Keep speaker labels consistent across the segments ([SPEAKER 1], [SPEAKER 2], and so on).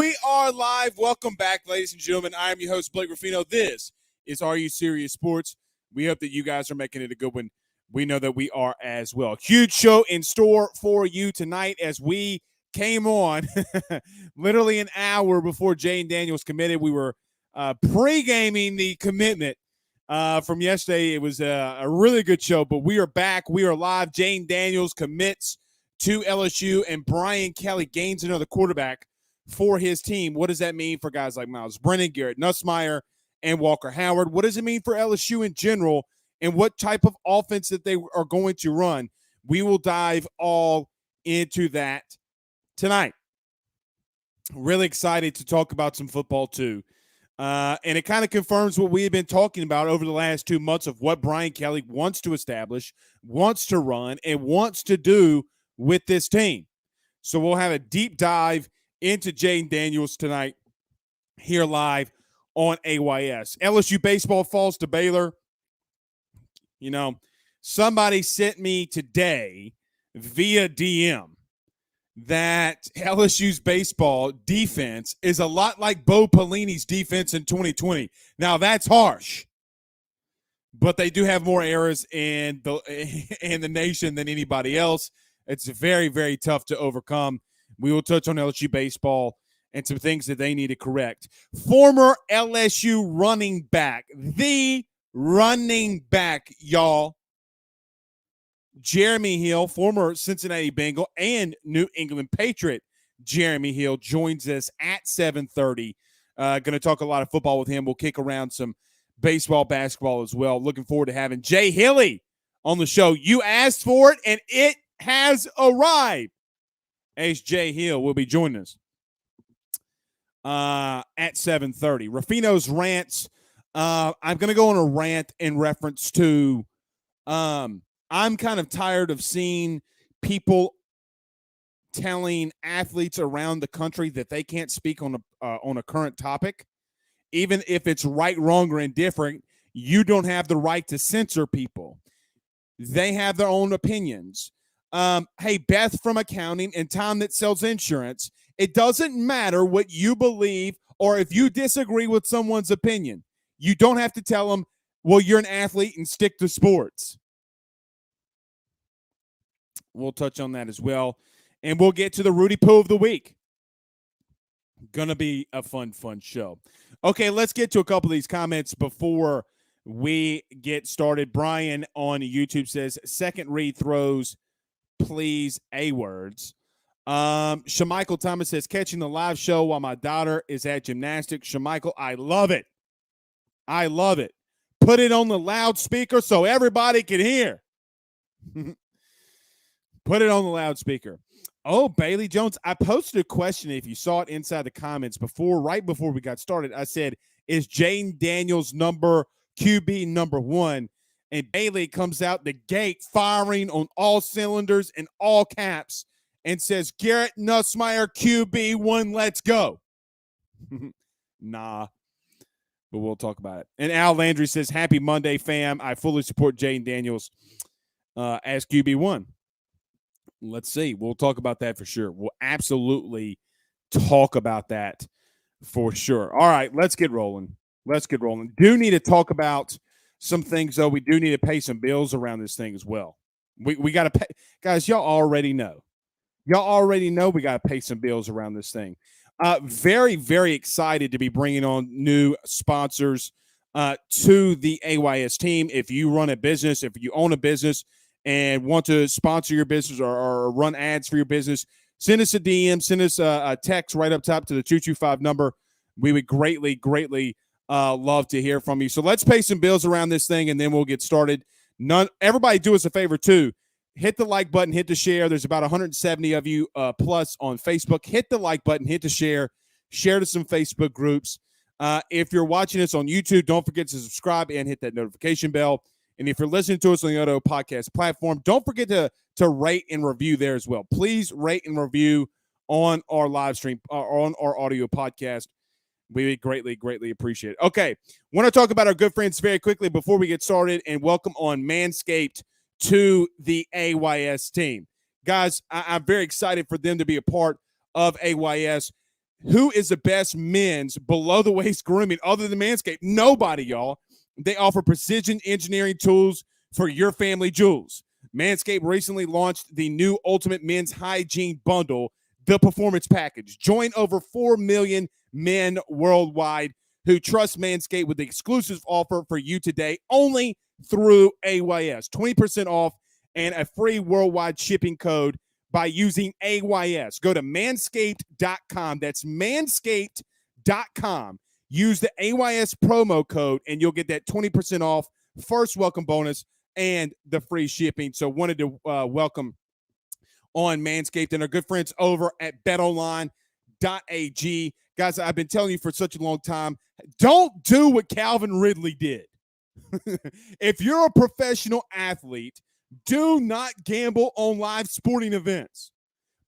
[SPEAKER 1] We are live. Welcome back, ladies and gentlemen. I am your host, Blake Ruffino. This is Are You Serious Sports. We hope that you guys are making it a good one. We know that we are as well. Huge show in store for you tonight as we came on literally an hour before Jayden Daniels committed. We were pre-gaming the commitment from yesterday. It was a really good show, but we are back. We are live. Jayden Daniels commits to LSU, and Brian Kelly gains another quarterback for his team. What does that mean for guys like Miles Brennan, Garrett Nussmeier, and Walker Howard? What does it mean for LSU in general, and what type of offense that they are going to run? We will dive all into that tonight. Really excited to talk about some football too. And it kind of confirms what we have been talking about over the last 2 months of what Brian Kelly wants to establish, wants to run, and wants to do with this team. So we'll have a deep dive into Jayden Daniels tonight here live on AYS. LSU baseball falls to Baylor. You know, somebody sent me today via DM that LSU's baseball defense is a lot like Bo Pelini's defense in 2020. Now, that's harsh, but they do have more errors in the nation than anybody else. It's very, very tough to overcome. We will touch on LSU baseball and some things that they need to correct. Former LSU running back, the running back, y'all, Jeremy Hill, former Cincinnati Bengal and New England Patriot Jeremy Hill, joins us at 7:30. Going to talk a lot of football with him. We'll kick around some baseball, basketball as well. Looking forward to having Jay Hilly on the show. You asked for it, and it has arrived. Ace Jay Hill will be joining us at 7:30. Ruffino's rants. I'm going to go on a rant in reference to I'm kind of tired of seeing people telling athletes around the country that they can't speak on a current topic. Even if it's right, wrong, or indifferent, you don't have the right to censor people. They have their own opinions. Hey, Beth from accounting and Tom that sells insurance, it doesn't matter what you believe or if you disagree with someone's opinion. You don't have to tell them, well, you're an athlete and stick to sports. We'll touch on that as well. And we'll get to the Rudy Poo of the week. Gonna be a fun show. Okay, let's get to a couple of these comments before we get started. Brian on YouTube says, second read throws, please, A-words. Shamichael Thomas says, catching the live show while my daughter is at gymnastics. Shamichael, I love it. I love it. Put it on the loudspeaker so everybody can hear. Put it on the loudspeaker. Oh, Bailey Jones, I posted a question if you saw it inside the comments right before we got started. I said, is Jayden Daniels QB number 1? And Bailey comes out the gate firing on all cylinders in all caps and says, Garrett Nussmeier, QB1, let's go. Nah, but we'll talk about it. And Al Landry says, happy Monday, fam. I fully support Jayden Daniels as QB1. Let's see. We'll talk about that for sure. We'll absolutely talk about that for sure. All right, let's get rolling. Do need to talk about some things, though. We do need to pay some bills around this thing as well. We got to pay. Guys, y'all already know. We got to pay some bills around this thing. Very, very excited to be bringing on new sponsors to the AYS team. If you run a business, if you own a business and want to sponsor your business or run ads for your business, send us a DM, send us a text right up top to the 225 number. We would greatly love to hear from you. So let's pay some bills around this thing, and then we'll get started. Everybody do us a favor, too. Hit the like button, hit the share. There's about 170 of you plus on Facebook. Hit the like button, hit the share to some Facebook groups. If you're watching us on YouTube, don't forget to subscribe and hit that notification bell. And if you're listening to us on the audio podcast platform, don't forget to rate and review there as well. Please rate and review on our live stream or on our audio podcast. We would greatly appreciate it. Okay, want to talk about our good friends very quickly before we get started and welcome on Manscaped to the AYS team. Guys, I'm very excited for them to be a part of AYS. Who is the best men's below the waist grooming other than Manscaped? Nobody, y'all. They offer precision engineering tools for your family jewels. Manscaped recently launched the new Ultimate Men's Hygiene Bundle, the Performance Package. Join over 4 million men worldwide who trust Manscaped with the exclusive offer for you today only through AYS. 20% off and a free worldwide shipping code by using AYS. Go to manscaped.com. That's manscaped.com. Use the AYS promo code, and you'll get that 20% off first welcome bonus and the free shipping. So wanted to welcome on Manscaped and our good friends over at betonline.ag. Guys, I've been telling you for such a long time, don't do what Calvin Ridley did. If you're a professional athlete, do not gamble on live sporting events.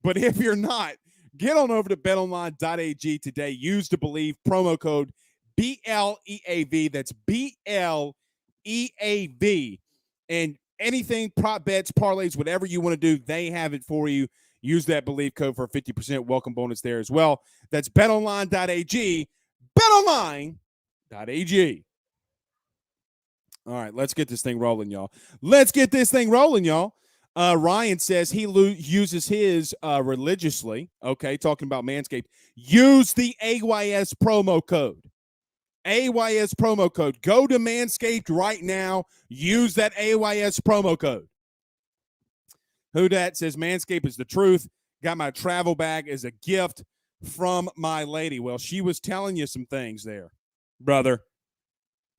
[SPEAKER 1] But if you're not, get on over to betonline.ag today. Use the Believe promo code BLEAV. That's BLEAV. And anything, prop bets, parlays, whatever you want to do, they have it for you. Use that Believe code for a 50% welcome bonus there as well. That's betonline.ag. Betonline.ag. All right, let's get this thing rolling, y'all. Ryan says he uses his religiously. Okay, talking about Manscaped. Use the AYS promo code. AYS promo code. Go to Manscaped right now. Use that AYS promo code. Who dat says Manscaped is the truth. Got my travel bag as a gift from my lady. Well, she was telling you some things there, brother.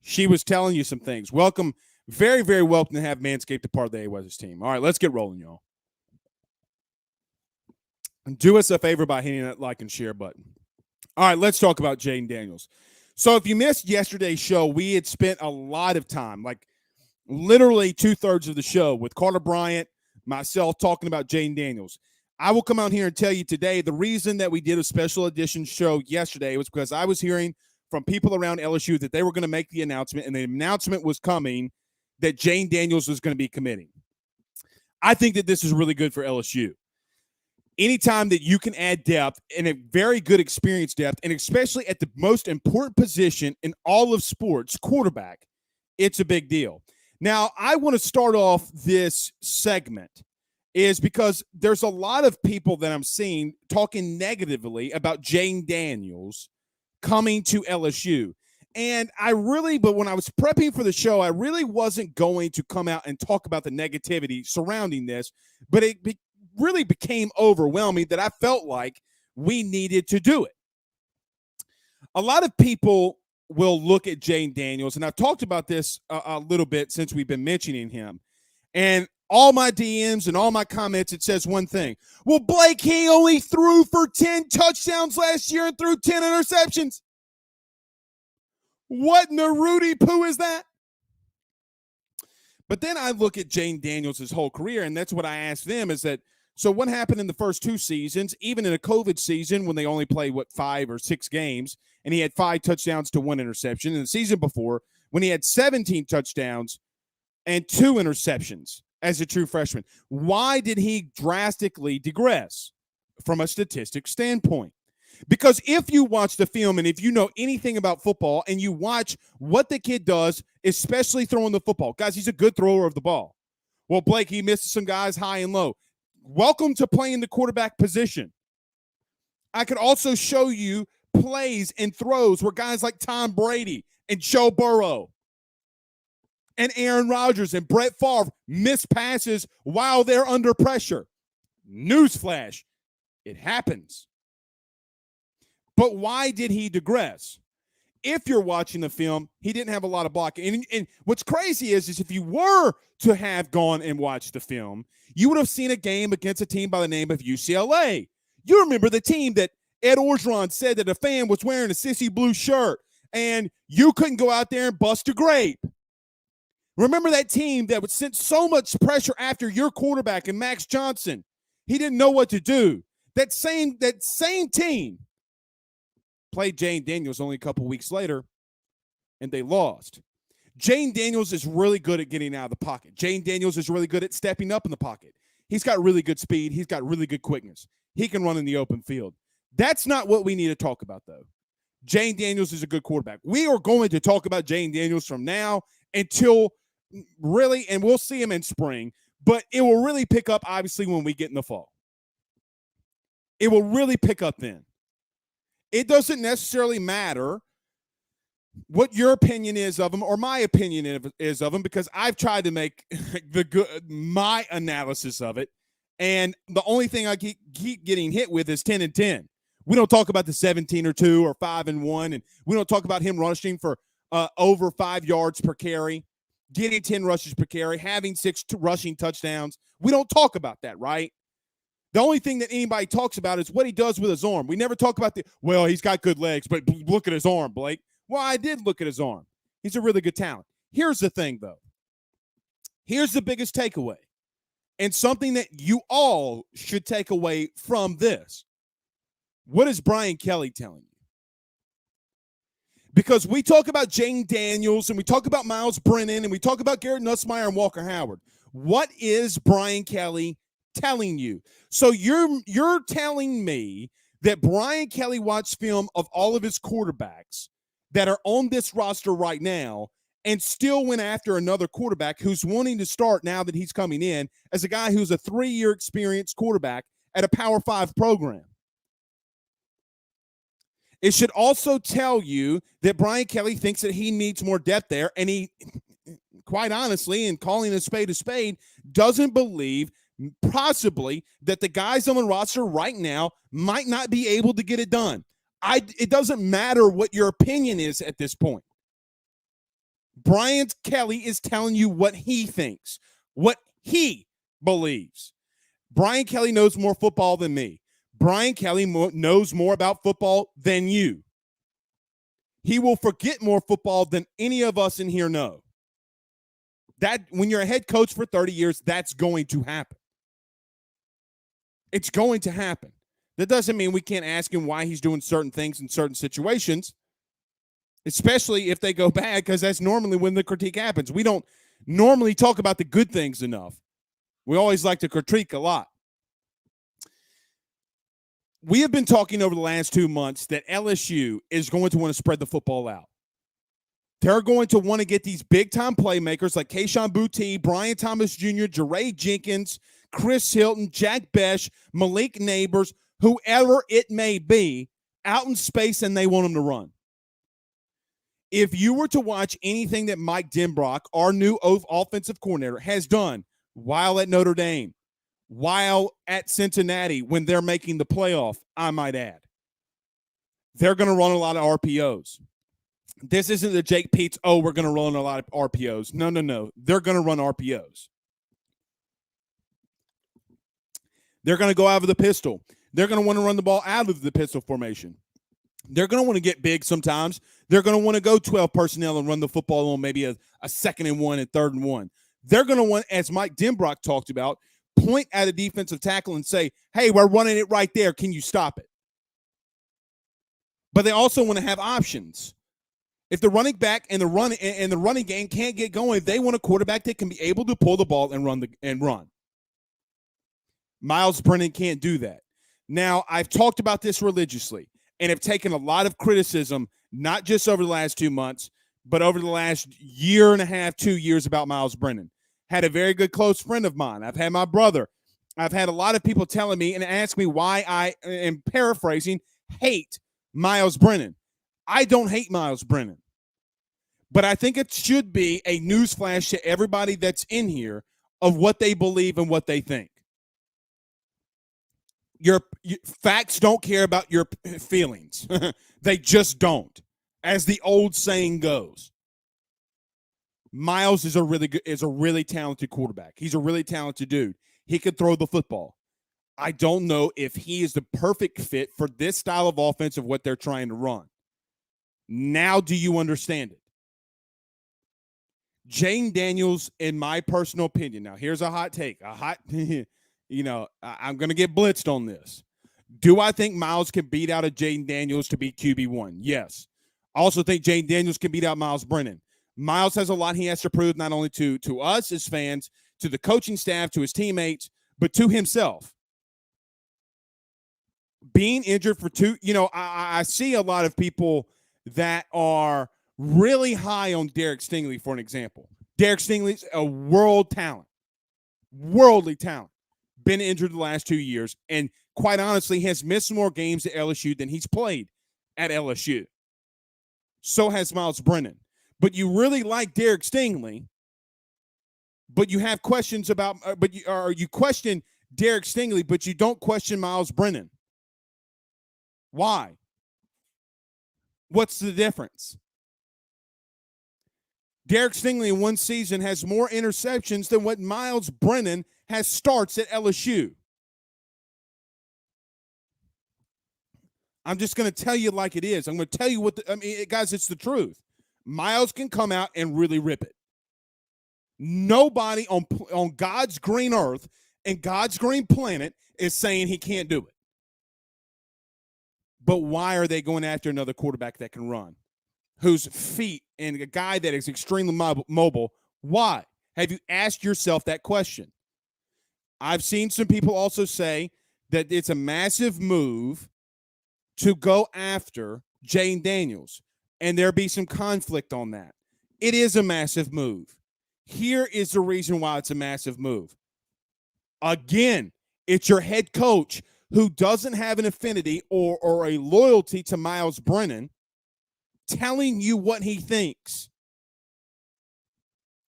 [SPEAKER 1] She was telling you some things. Welcome. Very, very welcome to have Manscaped a part of the AYS team. All right, let's get rolling, y'all. Do us a favor by hitting that like and share button. All right, let's talk about Jayden Daniels. So if you missed yesterday's show, we had spent a lot of time, like literally 2/3 of the show, with Carter Bryant, myself, talking about Jayden Daniels. I will come out here and tell you today the reason that we did a special edition show yesterday was because I was hearing from people around LSU that they were going to make the announcement, and the announcement was coming that Jayden Daniels was going to be committing. I think that this is really good for LSU. Anytime that you can add depth and a very good experience depth, and especially at the most important position in all of sports, quarterback, it's a big deal. Now, I want to start off this segment is because there's a lot of people that I'm seeing talking negatively about Jayden Daniels coming to LSU. And but when I was prepping for the show, I really wasn't going to come out and talk about the negativity surrounding this, but it really became overwhelming that I felt like we needed to do it. A lot of people will look at Jayden Daniels, and I've talked about this a little bit since we've been mentioning him, and all my DMs and all my comments, it says one thing. Well, Blake, he only threw for 10 touchdowns last year and threw 10 interceptions. What in the Rudy poo is that? But then I look at Jayden Daniels' whole career, and that's what I asked them is that, so what happened in the first 2 seasons, even in a COVID season when they only played, 5 or 6 games, and he had 5 touchdowns to 1 interception. And the season before, when he had 17 touchdowns and 2 interceptions as a true freshman, why did he drastically digress from a statistics standpoint? Because if you watch the film and if you know anything about football and you watch what the kid does, especially throwing the football, guys, he's a good thrower of the ball. Well, Blake, he misses some guys high and low. Welcome to playing the quarterback position. I could also show you plays and throws where guys like Tom Brady and Joe Burrow and Aaron Rodgers and Brett Favre miss passes while they're under pressure. Newsflash, it happens. But why did he digress? If you're watching the film, he didn't have a lot of blocking. And what's crazy is if you were to have gone and watched the film, you would have seen a game against a team by the name of UCLA. You remember the team that Ed Orgeron said that a fan was wearing a sissy blue shirt and you couldn't go out there and bust a grape. Remember that team that would send so much pressure after your quarterback and Max Johnson? He didn't know what to do. That same team played Jayden Daniels only a couple weeks later, and they lost. Jayden Daniels is really good at getting out of the pocket. Jayden Daniels is really good at stepping up in the pocket. He's got really good speed. He's got really good quickness. He can run in the open field. That's not what we need to talk about, though. Jayden Daniels is a good quarterback. We are going to talk about Jayden Daniels from now until really, and we'll see him in spring, but it will really pick up, obviously, when we get in the fall. It will really pick up then. It doesn't necessarily matter what your opinion is of him or my opinion is of him, because I've tried to make my analysis of it, and the only thing I keep getting hit with is 10-10. We don't talk about the 17-2 or 5-1, and we don't talk about him rushing for over 5 yards per carry, getting 10 rushes per carry, having 6 rushing touchdowns. We don't talk about that, right? The only thing that anybody talks about is what he does with his arm. We never talk about he's got good legs, but look at his arm, Blake. Well, I did look at his arm. He's a really good talent. Here's the thing, though. Here's the biggest takeaway, and something that you all should take away from this. What is Brian Kelly telling you? Because we talk about Jayden Daniels, and we talk about Myles Brennan, and we talk about Garrett Nussmeier and Walker Howard. What is Brian Kelly telling you? So you're telling me that Brian Kelly watched film of all of his quarterbacks that are on this roster right now and still went after another quarterback who's wanting to start now that he's coming in as a guy who's a 3-year experienced quarterback at a Power 5 program. It should also tell you that Brian Kelly thinks that he needs more depth there, and he, quite honestly, in calling a spade, doesn't believe possibly that the guys on the roster right now might not be able to get it done. It doesn't matter what your opinion is at this point. Brian Kelly is telling you what he thinks, what he believes. Brian Kelly knows more football than me. Brian Kelly knows more about football than you. He will forget more football than any of us in here know. That when you're a head coach for 30 years, that's going to happen. It's going to happen. That doesn't mean we can't ask him why he's doing certain things in certain situations, especially if they go bad, because that's normally when the critique happens. We don't normally talk about the good things enough. We always like to critique a lot. We have been talking over the last 2 months that LSU is going to want to spread the football out. They're going to want to get these big-time playmakers like Kayshon Boutte, Brian Thomas Jr., Jeray Jenkins, Chris Hilton, Jack Besh, Malik Neighbors, whoever it may be, out in space, and they want them to run. If you were to watch anything that Mike Denbrock, our new offensive coordinator, has done while at Notre Dame, while at Cincinnati when they're making the playoff, I might add, they're going to run a lot of RPOs. This isn't the Jake Peets, we're going to run a lot of RPOs. No. They're going to run RPOs. They're going to go out of the pistol. They're going to want to run the ball out of the pistol formation. They're going to want to get big sometimes. They're going to want to go 12 personnel and run the football on maybe a 2nd and 1 and 3rd and 1. They're going to want, as Mike Denbrock talked about, point at a defensive tackle and say, hey, we're running it right there. Can you stop it? But they also want to have options. If the running back and the running game can't get going, they want a quarterback that can be able to pull the ball and run. Myles Brennan can't do that. Now, I've talked about this religiously and have taken a lot of criticism, not just over the last 2 months, but over the last year and a half, 2 years about Myles Brennan. Had a very good close friend of mine. I've had my brother. I've had a lot of people telling me and ask me why I am paraphrasing, hate Myles Brennan. I don't hate Myles Brennan. But I think it should be a newsflash to everybody that's in here of what they believe and what they think. Your facts don't care about your feelings. They just don't. As the old saying goes. Myles is a really talented quarterback. He's a really talented dude. He could throw the football. I don't know if he is the perfect fit for this style of offense of what they're trying to run. Now do you understand it? Jayden Daniels, in my personal opinion, now here's a hot take. I'm going to get blitzed on this. Do I think Myles can beat out a Jayden Daniels to be QB1? Yes. I also think Jayden Daniels can beat out Myles Brennan. Myles has a lot he has to prove, not only to us as fans, to the coaching staff, to his teammates, but to himself. being injured for two, I see a lot of people that are really high on Derek Stingley, for an example. Derek Stingley's a worldly talent. Been injured the last 2 years, and quite honestly, has missed more games at LSU than he's played at LSU. So has Miles Brennan. But you really like Derek Stingley, but you have questions about, you question Derek Stingley, but you don't question Miles Brennan. Why? What's the difference? Derek Stingley in one season has more interceptions than what Miles Brennan has starts at LSU. I'm just going to tell you like it is. I'm going to tell you guys, it's the truth. Miles can come out and really rip it. Nobody on God's green earth and God's green planet is saying he can't do it. But why are they going after another quarterback that can run, whose feet, and a guy that is extremely mobile? Why? Have you asked yourself that question? I've seen some people also say that it's a massive move to go after Jayden Daniels, and there be some conflict on that. It is a massive move. Here is the reason why it's a massive move. Again, it's your head coach who doesn't have an affinity or a loyalty to Miles Brennan telling you what he thinks.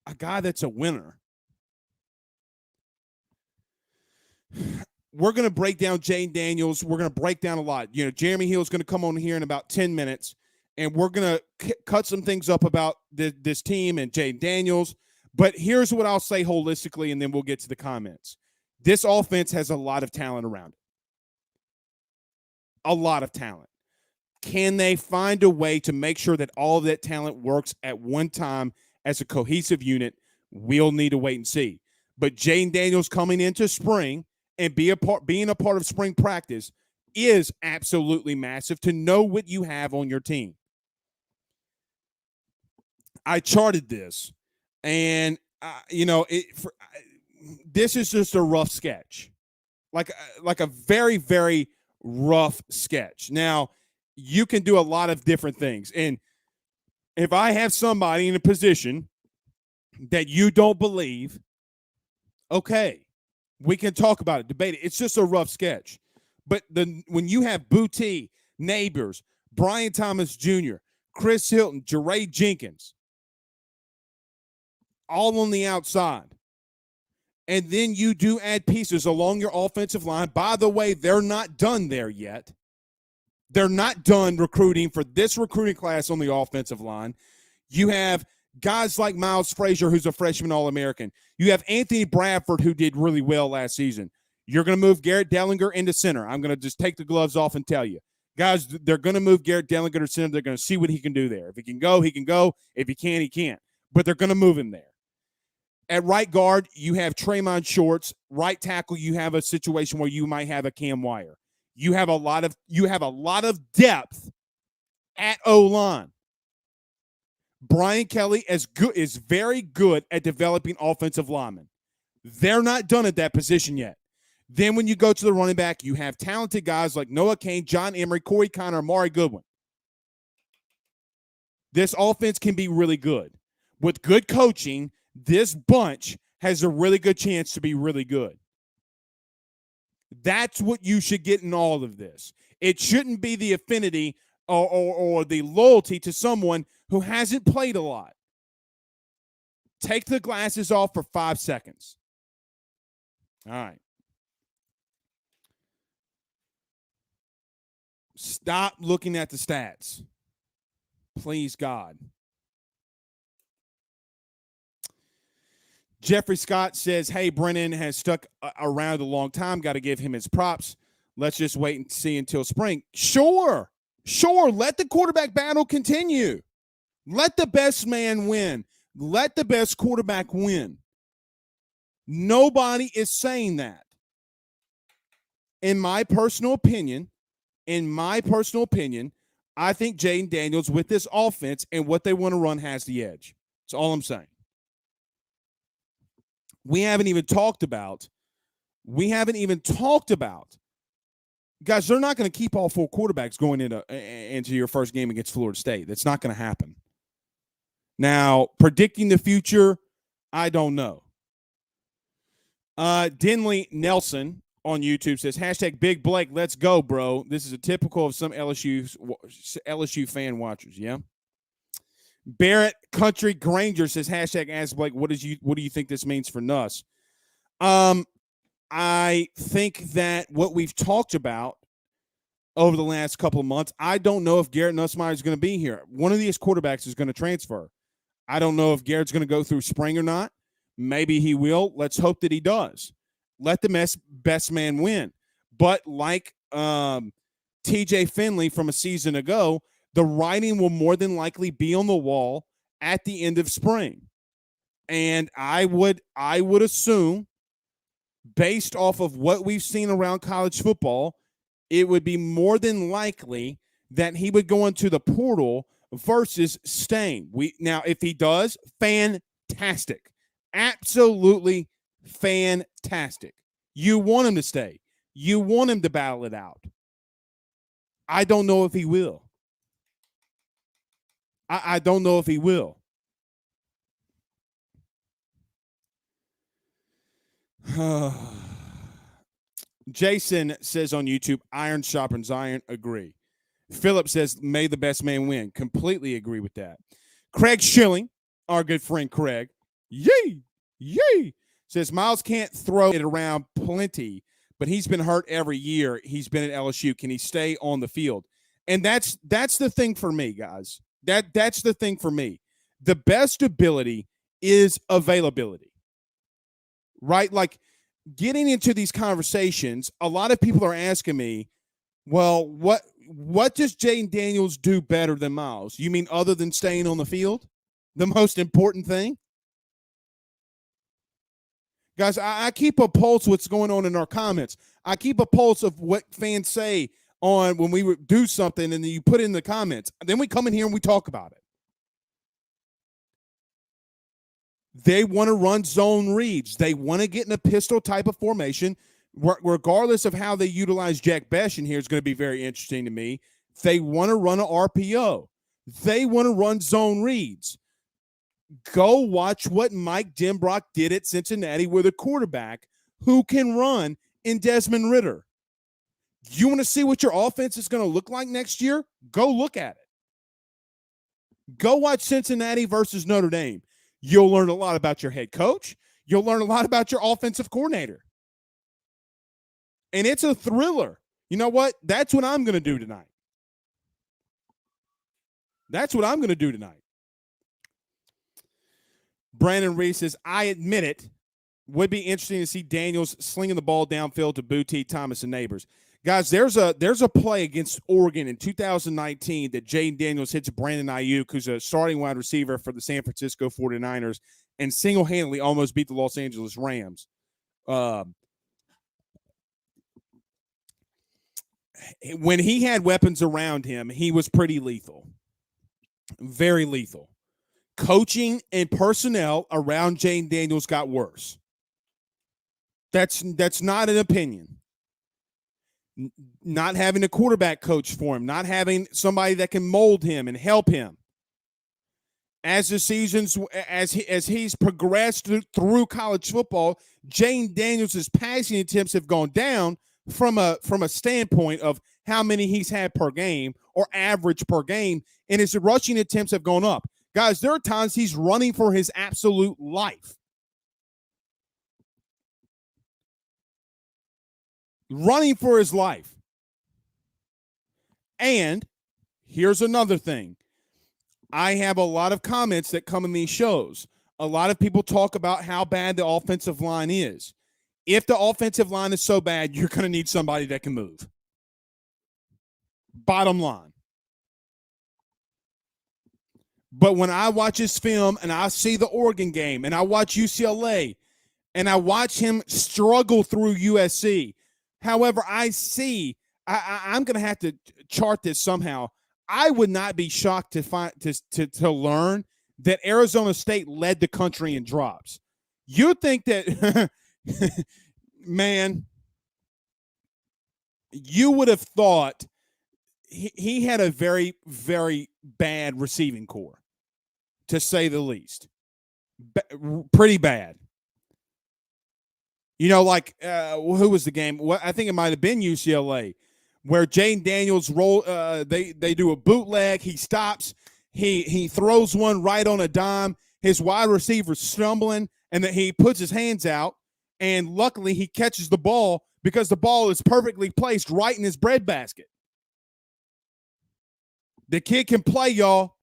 [SPEAKER 1] A guy that's a winner. We're going to break down Jayden Daniels. We're going to break down a lot. Jeremy Hill is going to come on here in about 10 minutes, and we're going to cut some things up about this team and Jayden Daniels. But here's what I'll say holistically, and then we'll get to the comments. This offense has a lot of talent around it. A lot of talent. Can they find a way to make sure that all of that talent works at one time as a cohesive unit? We'll need to wait and see. But Jayden Daniels coming into spring and being a part of spring practice is absolutely massive to know what you have on your team. I charted this, and this is just a rough sketch, like a very, very rough sketch. Now, you can do a lot of different things, and if I have somebody in a position that you don't believe, okay, we can talk about it, debate it. It's just a rough sketch. But when you have Booty, Neighbors, Brian Thomas Jr., Chris Hilton, Jeray Jenkins, all on the outside, and then you do add pieces along your offensive line. By the way, they're not done there yet. They're not done recruiting for this recruiting class on the offensive line. You have guys like Miles Frazier, who's a freshman All-American. You have Anthony Bradford, who did really well last season. You're going to move Garrett Dellinger into center. I'm going to just take the gloves off and tell you. Guys, they're going to move Garrett Dellinger to center. They're going to see what he can do there. If he can go, he can go. If he can't, he can't. But they're going to move him there. At right guard, you have Traymon Shorts. Right tackle, you have a situation where you might have a Cam Wire. You have a lot of depth at O-line. Brian Kelly is very good at developing offensive linemen. They're not done at that position yet. Then when you go to the running back, you have talented guys like Noah Cain, John Emery, Corey Connor, Amari Goodwin. This offense can be really good. With good coaching, this bunch has a really good chance to be really good. That's what you should get in all of this. It shouldn't be the affinity or the loyalty to someone who hasn't played a lot. Take the glasses off for 5 seconds. All right. Stop looking at the stats. Please, God. Jeffrey Scott says, hey, Brennan has stuck around a long time. Got to give him his props. Let's just wait and see until spring. Sure. Let the quarterback battle continue. Let the best man win. Let the best quarterback win. Nobody is saying that. In my personal opinion, I think Jayden Daniels with this offense and what they want to run has the edge. That's all I'm saying. We haven't even talked about Guys, they're not going to keep all 4 quarterbacks going into your first game against Florida State. That's not going to happen. Now, predicting the future, I don't know. Denley Nelson on YouTube says, hashtag Big Blake, let's go, bro. This is a typical of some LSU fan watchers, yeah? Barrett Country Granger says, hashtag Ask Blake, what do you think this means for Nuss? I think that what we've talked about over the last couple of months, I don't know if Garrett Nussmeier is going to be here. One of these quarterbacks is going to transfer. I don't know if Garrett's going to go through spring or not. Maybe he will. Let's hope that he does. Let the best man win. But like TJ Finley from a season ago, the writing will more than likely be on the wall at the end of spring. And I would assume, based off of what we've seen around college football, it would be more than likely that he would go into the portal versus staying. Now, if he does, fantastic. Absolutely fantastic. You want him to stay. You want him to battle it out. I don't know if he will. I don't know if he will. Jason says on YouTube, iron sharpens iron. Agree. Philip says, may the best man win. Completely agree with that. Craig Schilling, our good friend Craig, yay, says Miles can't throw it around plenty, but he's been hurt every year he's been at LSU. Can he stay on the field? And that's the thing for me, guys. That's the thing for me. The best ability is availability, right? Like, getting into these conversations, a lot of people are asking me, well, what does Jayden Daniels do better than Miles? You mean other than staying on the field? The most important thing? Guys, I keep a pulse of what's going on in our comments. I keep a pulse of what fans say on when we do something, and then you put it in the comments. Then we come in here and we talk about it. They want to run zone reads. They want to get in a pistol type of formation. Regardless of how they utilize Jack Besh in here is going to be very interesting to me. They want to run an RPO. They want to run zone reads. Go watch what Mike Denbrock did at Cincinnati with a quarterback who can run in Desmond Ridder. You want to see what your offense is going to look like next year? Go look at it. Go watch Cincinnati versus Notre Dame. You'll learn a lot about your head coach. You'll learn a lot about your offensive coordinator. And it's a thriller. You know what? That's what I'm going to do tonight. That's what I'm going to do tonight. Brandon Reese says, I admit it. Would be interesting to see Daniels slinging the ball downfield to Boutte, Thomas, and Neighbors. Guys, there's a play against Oregon in 2019 that Jayden Daniels hits Brandon Ayuk, who's a starting wide receiver for the San Francisco 49ers, and single-handedly almost beat the Los Angeles Rams. When he had weapons around him, he was pretty lethal. Very lethal. Coaching and personnel around Jayden Daniels got worse. That's not an opinion. Not having a quarterback coach for him, not having somebody that can mold him and help him. As the seasons, as he's progressed through college football, Jayden Daniels' passing attempts have gone down from a standpoint of how many he's had per game or average per game, and his rushing attempts have gone up. Guys, there are times he's running for his absolute life. Running for his life. And here's another thing. I have a lot of comments that come in these shows. A lot of people talk about how bad the offensive line is. If the offensive line is so bad, you're going to need somebody that can move. Bottom line. But when I watch his film and I see the Oregon game and I watch UCLA and I watch him struggle through USC, however, I see, I'm going to have to chart this somehow. I would not be shocked to learn that Arizona State led the country in drops. You think that, man, you would have thought he had a very, very bad receiving core, to say the least. Pretty bad. You know, like who was the game? Well, I think it might have been UCLA, where Jayden Daniels roll. They do a bootleg. He stops. He throws one right on a dime. His wide receiver's stumbling, and then he puts his hands out, and luckily he catches the ball because the ball is perfectly placed right in his breadbasket. The kid can play, y'all.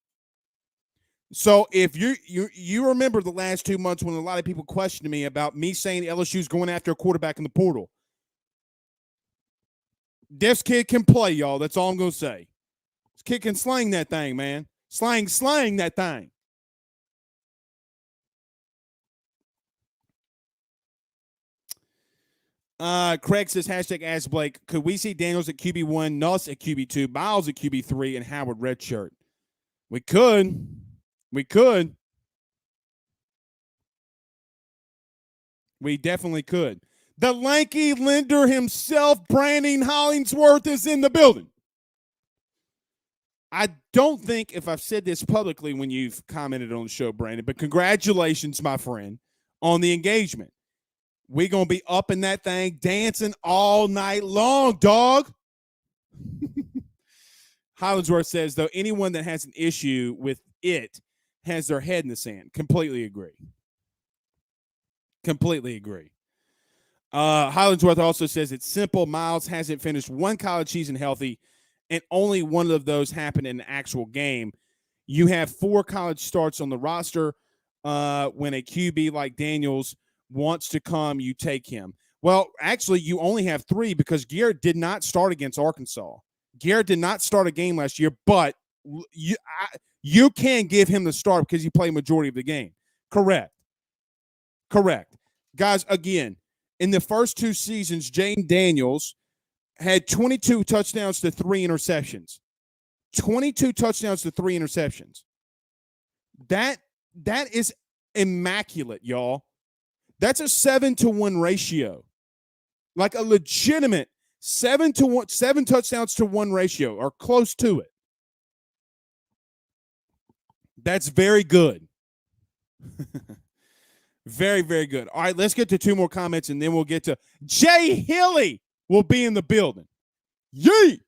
[SPEAKER 1] So if you remember the last 2 months when a lot of people questioned me about me saying LSU's going after a quarterback in the portal, this kid can play, y'all. That's all I'm going to say. This kid can slang that thing, man. Slang that thing. Craig says, hashtag ask Blake, could we see Daniels at QB1, Nuss at QB2, Miles at QB3, and Howard redshirt? We could. We definitely could. The lanky lender himself, Brandon Hollingsworth, is in the building. I don't think if I've said this publicly when you've commented on the show, Brandon, but congratulations, my friend, on the engagement. We're going to be up in that thing, dancing all night long, dog. Hollingsworth says, though, anyone that has an issue with it has their head in the sand. Completely agree. Hollingsworth also says it's simple. Miles hasn't finished one college season healthy, and only one of those happened in an actual game. You have 4 college starts on the roster. When a QB like Daniels wants to come, you take him. Well, actually, you only have 3 because Garrett did not start against Arkansas. Garrett did not start a game last year, but you can give him the start because he played majority of the game. Correct. Guys, again, in the first 2 seasons, Jayden Daniels had 22 touchdowns to 3 interceptions. 22 touchdowns to 3 interceptions. That is immaculate, y'all. That's a 7-to-1 ratio. Like a legitimate 7 touchdowns to 1 ratio, or close to it. That's very good. Very, very good. All right, let's get to 2 more comments, and then we'll get to Jay Hilly will be in the building. Yee!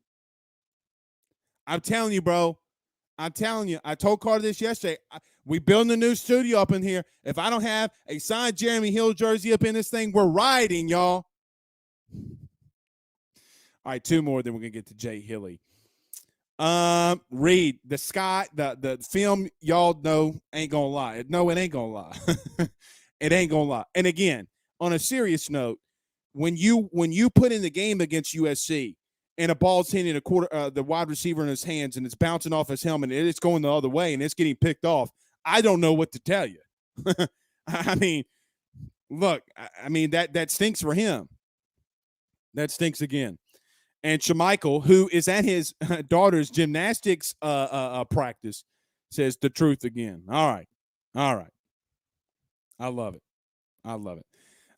[SPEAKER 1] I'm telling you, bro. I told Carter this yesterday. We building a new studio up in here. If I don't have a signed Jeremy Hill jersey up in this thing, we're riding, y'all. All right, 2 more, then we're going to get to Jay Hilly. Reed, the sky, the film, y'all know ain't going to lie. No, it ain't going to lie. It ain't going to lie. And again, on a serious note, when you put in the game against USC and a ball's hitting the wide receiver in his hands and it's bouncing off his helmet and it's going the other way and it's getting picked off, I don't know what to tell you. I mean, look, I mean, that stinks for him. That stinks again. And Shamichael, who is at his daughter's gymnastics practice, says the truth again. All right. I love it.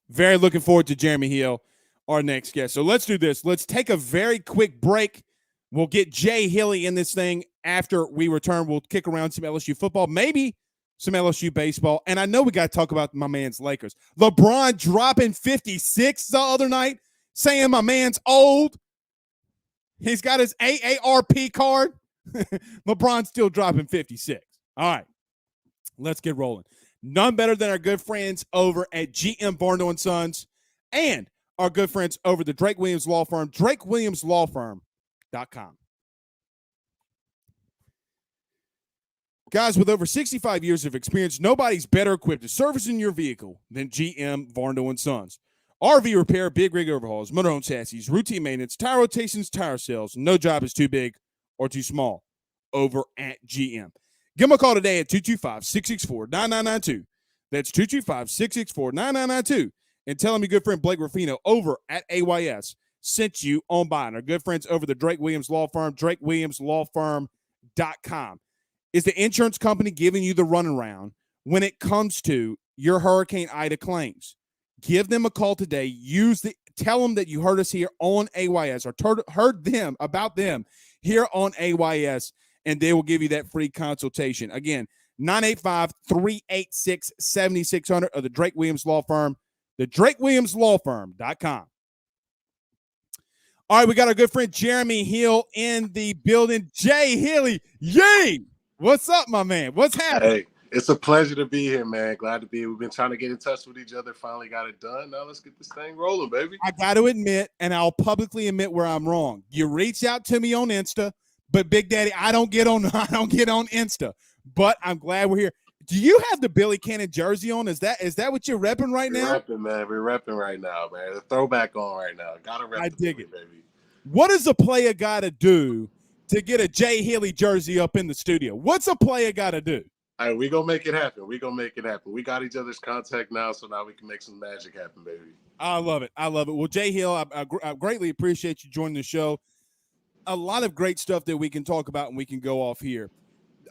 [SPEAKER 1] Very looking forward to Jeremy Hill, our next guest. So let's do this. Let's take a very quick break. We'll get Jay Hilly in this thing after we return. We'll kick around some LSU football, maybe some LSU baseball. And I know we got to talk about my man's Lakers. LeBron dropping 56 the other night, saying my man's old. He's got his AARP card. LeBron's still dropping 56. All right, let's get rolling. None better than our good friends over at GM Varno & Sons and our good friends over the Drake Williams Law Firm, drakewilliamslawfirm.com. Guys, with over 65 years of experience, nobody's better equipped to servicing your vehicle than GM Varno & Sons. RV repair, big rig overhauls, motorhome chassis, routine maintenance, tire rotations, tire sales. No job is too big or too small over at GM. Give them a call today at 225-664-9992. That's 225-664-9992. And tell them your good friend Blake Ruffino over at AYS sent you on by. And our good friends over the Drake Williams Law Firm, drakewilliamslawfirm.com. Is the insurance company giving you the runaround when it comes to your Hurricane Ida claims? Give them a call today. Use the tell them that you heard us here on AYS or heard them about them here on AYS, and they will give you that free consultation. Again, 985-386-7600 of the Drake Williams Law Firm, thedrakewilliamslawfirm.com. All right, we got our good friend Jeremy Hill in the building. Jay Hilly, yay! What's up, my man? What's happening?
[SPEAKER 2] Hey, it's a pleasure to be here, man. Glad to be here. We've been trying to get in touch with each other. Finally got it done. Now let's get this thing rolling, baby.
[SPEAKER 1] I got to admit, and I'll publicly admit where I'm wrong. You reached out to me on Insta, but Big Daddy, I don't get on Insta. But I'm glad we're here. Do you have the Billy Cannon jersey on? Is that what you're repping right now?
[SPEAKER 2] We're repping, man. We're repping right now, man. The throwback on right now. Gotta rep.
[SPEAKER 1] I dig it,
[SPEAKER 2] baby.
[SPEAKER 1] What does a player got to do to get a Jay Hilly jersey up in the studio? What's a player got to do?
[SPEAKER 2] All right, we gonna make it happen. We got each other's contact now, so now we can make some magic happen, baby.
[SPEAKER 1] I love it. Well, Jay Hill, I greatly appreciate you joining the show. A lot of great stuff that we can talk about and we can go off here.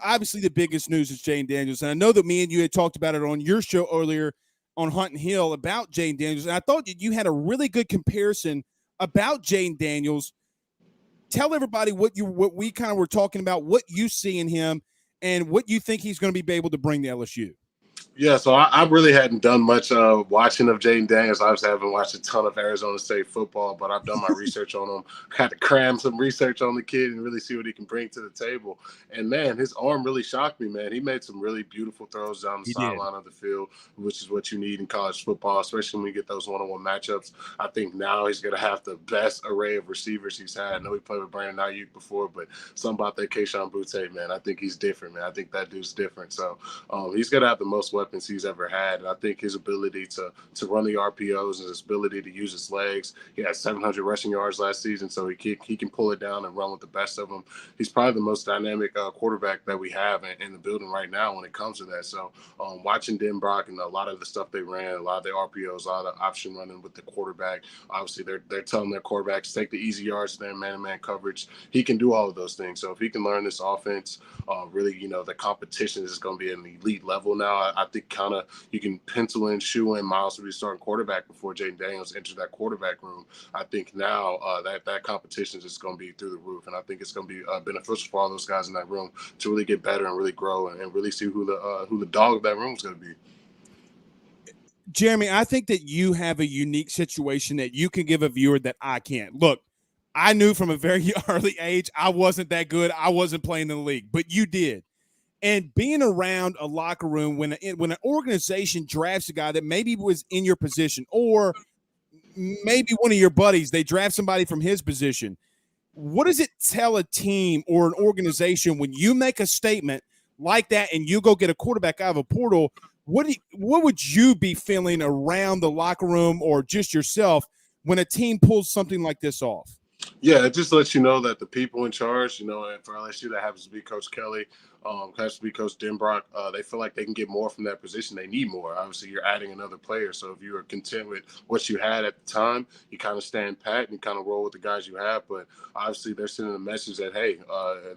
[SPEAKER 1] Obviously, the biggest news is Jayden Daniels. And I know that me and you had talked about it on your show earlier on Hunt and Hill about Jayden Daniels. And I thought that you had a really good comparison about Jayden Daniels. Tell everybody what we kind of were talking about, what you see in him, and what you think he's going to be able to bring to LSU.
[SPEAKER 2] Yeah, so I really hadn't done much watching of Jayden Daniels. Obviously, I haven't watched a ton of Arizona State football, but I've done my research on him. Had to cram some research on the kid and really see what he can bring to the table. And, man, his arm really shocked me, man. He made some really beautiful throws down the sideline of the field, which is what you need in college football, especially when you get those one-on-one matchups. I think now he's going to have the best array of receivers he's had. I know he played with Brandon Ayuk before, but something about that Kayshon Boutte, man, I think he's different, man. I think that dude's different. So he's going to have the most weapons he's ever had. And I think his ability to run the RPOs and his ability to use his legs. He had 700 rushing yards last season, so he can pull it down and run with the best of them. He's probably the most dynamic quarterback that we have in the building right now when it comes to that. So watching Denbrock and a lot of the stuff they ran, a lot of the RPOs, a lot of option running with the quarterback. Obviously, they're telling their quarterbacks take the easy yards, their man-to-man coverage. He can do all of those things. So if he can learn this offense, really, the competition is going to be at an elite level now. I think kind of you can pencil in, shoe in Miles to be starting quarterback before Jayden Daniels enters that quarterback room. I think now that competition is just going to be through the roof, and I think it's going to be beneficial for all those guys in that room to really get better and really grow and really see who the dog of that room is going to be.
[SPEAKER 1] Jeremy, I think that you have a unique situation that you can give a viewer that I can't. Look, I knew from a very early age I wasn't that good. I wasn't playing in the league, but you did. And being around a locker room when an organization drafts a guy that maybe was in your position, or maybe one of your buddies, they draft somebody from his position. What does it tell a team or an organization when you make a statement like that and you go get a quarterback out of a portal? What would you be feeling around the locker room or just yourself when a team pulls something like this off?
[SPEAKER 2] Yeah, it just lets you know that the people in charge, and for LSU, that happens to be Coach Kelly, has to be Coach Denbrock. They feel like they can get more from that position. They need more. Obviously, you're adding another player. So if you are content with what you had at the time, you kind of stand pat and you kind of roll with the guys you have. But obviously, they're sending a message that, hey,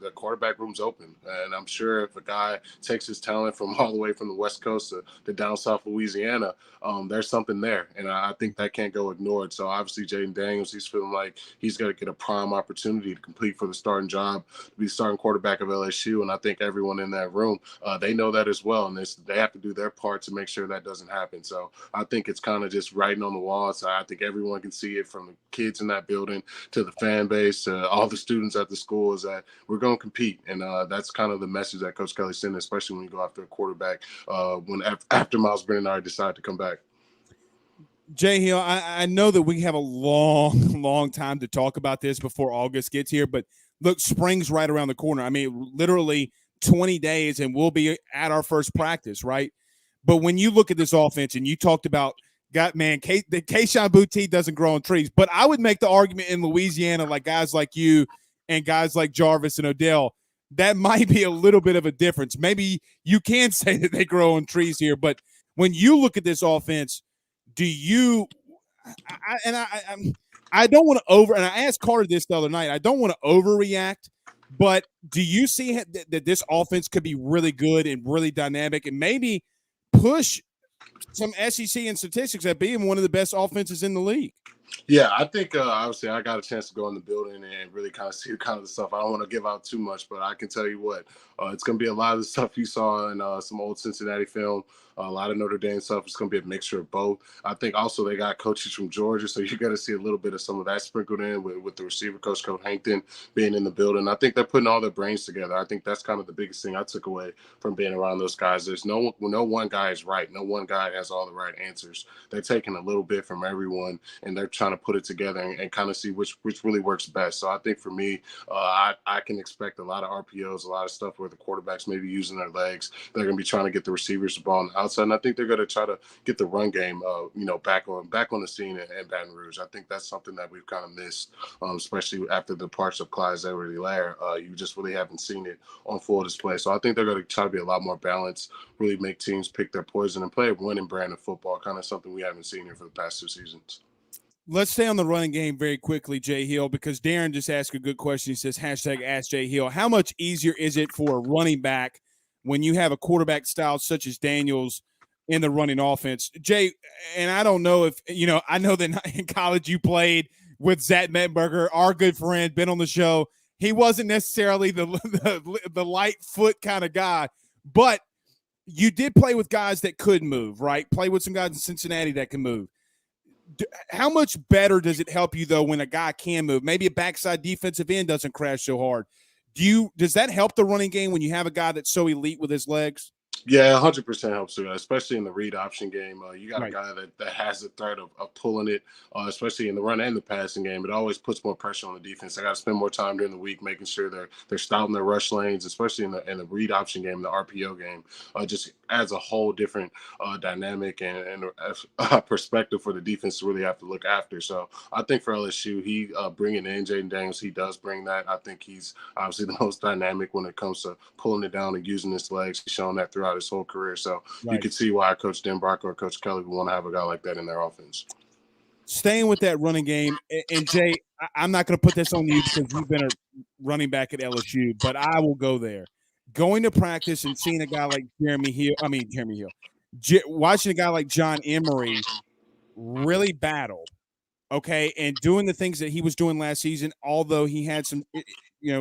[SPEAKER 2] the quarterback room's open. And I'm sure if a guy takes his talent from all the way from the West Coast to down south Louisiana, there's something there. And I think that can't go ignored. So obviously, Jayden Daniels, he's feeling like he's going to get a prime opportunity to compete for the starting job, to be the starting quarterback of LSU. And I think everyone in that room, they know that as well. And they have to do their part to make sure that doesn't happen. So I think it's kind of just writing on the wall. So I think everyone can see it, from the kids in that building to the fan base, to all the students at the school, is that we're going to compete. And that's kind of the message that Coach Kelly's sending, especially when you go after a quarterback after Miles Brennan decided to come back.
[SPEAKER 1] Jay Hill, I know that we have a long time to talk about this before August gets here, but look, spring's right around the corner. I mean, literally 20 days and we'll be at our first practice, right? But when you look at this offense and you talked about, the Kayshon Boutte doesn't grow on trees, but I would make the argument in Louisiana, like guys like you and guys like Jarvis and Odell, that might be a little bit of a difference. Maybe you can say that they grow on trees here, but when you look at this offense, do you I don't want to and I asked Carter this the other night, I don't want to overreact, but do you see that this offense could be really good and really dynamic and maybe push some SEC and statistics at being one of the best offenses in the league?
[SPEAKER 2] Yeah, I think obviously I got a chance to go in the building and really kind of see kind of the stuff. I don't want to give out too much, but I can tell you what, it's going to be a lot of the stuff you saw in some old Cincinnati film, a lot of Notre Dame stuff. It's going to be a mixture of both. I think also they got coaches from Georgia, so you're going to see a little bit of some of that sprinkled in with the receiver coach, Coach Hankton, being in the building. I think they're putting all their brains together. I think that's kind of the biggest thing I took away from being around those guys. There's no one guy is right. No one guy has all the right answers. They're taking a little bit from everyone and they're trying to put it together and kind of see which really works best. So I think for me, I can expect a lot of RPOs, a lot of stuff where the quarterbacks may be using their legs. They're going to be trying to get the receivers the ball on the outside, and I think they're going to try to get the run game, back on the scene in Baton Rouge. I think that's something that we've kind of missed, especially after the parts of Clyde's Edwards-Helaire. You just really haven't seen it on full display. So I think they're going to try to be a lot more balanced, really make teams pick their poison and play a winning brand of football, kind of something we haven't seen here for the past 2 seasons.
[SPEAKER 1] Let's stay on the running game very quickly, Jay Hill, because Darren just asked a good question. He says, hashtag Ask Jay Hill. How much easier is it for a running back when you have a quarterback style such as Daniels in the running offense? Jay, and I don't know if, I know that in college you played with Zach Mettenberger, our good friend, been on the show. He wasn't necessarily the light foot kind of guy, but you did play with guys that could move, right? Play with some guys in Cincinnati that can move. How much better does it help you though when a guy can move? Maybe a backside defensive end doesn't crash so hard. Does that help the running game when you have a guy that's so elite with his legs?
[SPEAKER 2] Yeah, 100% helps you, especially in the read option game. You got
[SPEAKER 1] Right.
[SPEAKER 2] a guy that has the threat of pulling it, especially in the run and the passing game. It always puts more pressure on the defense. They got to spend more time during the week making sure they're stopping their rush lanes, especially in the read option game, the RPO game. Just adds a whole different dynamic and perspective for the defense to really have to look after. So I think for LSU, he bringing in Jayden Daniels, he does bring that. I think he's obviously the most dynamic when it comes to pulling it down and using his legs. He's shown that throughout his whole career. So you
[SPEAKER 1] Right.
[SPEAKER 2] could see why Coach Denbrock or Coach Kelly would want to have a guy like that in their offense.
[SPEAKER 1] Staying with that running game, and Jay, I'm not going to put this on you because you've been a running back at LSU, but I will go there. Going to practice and seeing a guy like Jeremy Hill, watching a guy like John Emery really battle, okay, and doing the things that he was doing last season, although he had some,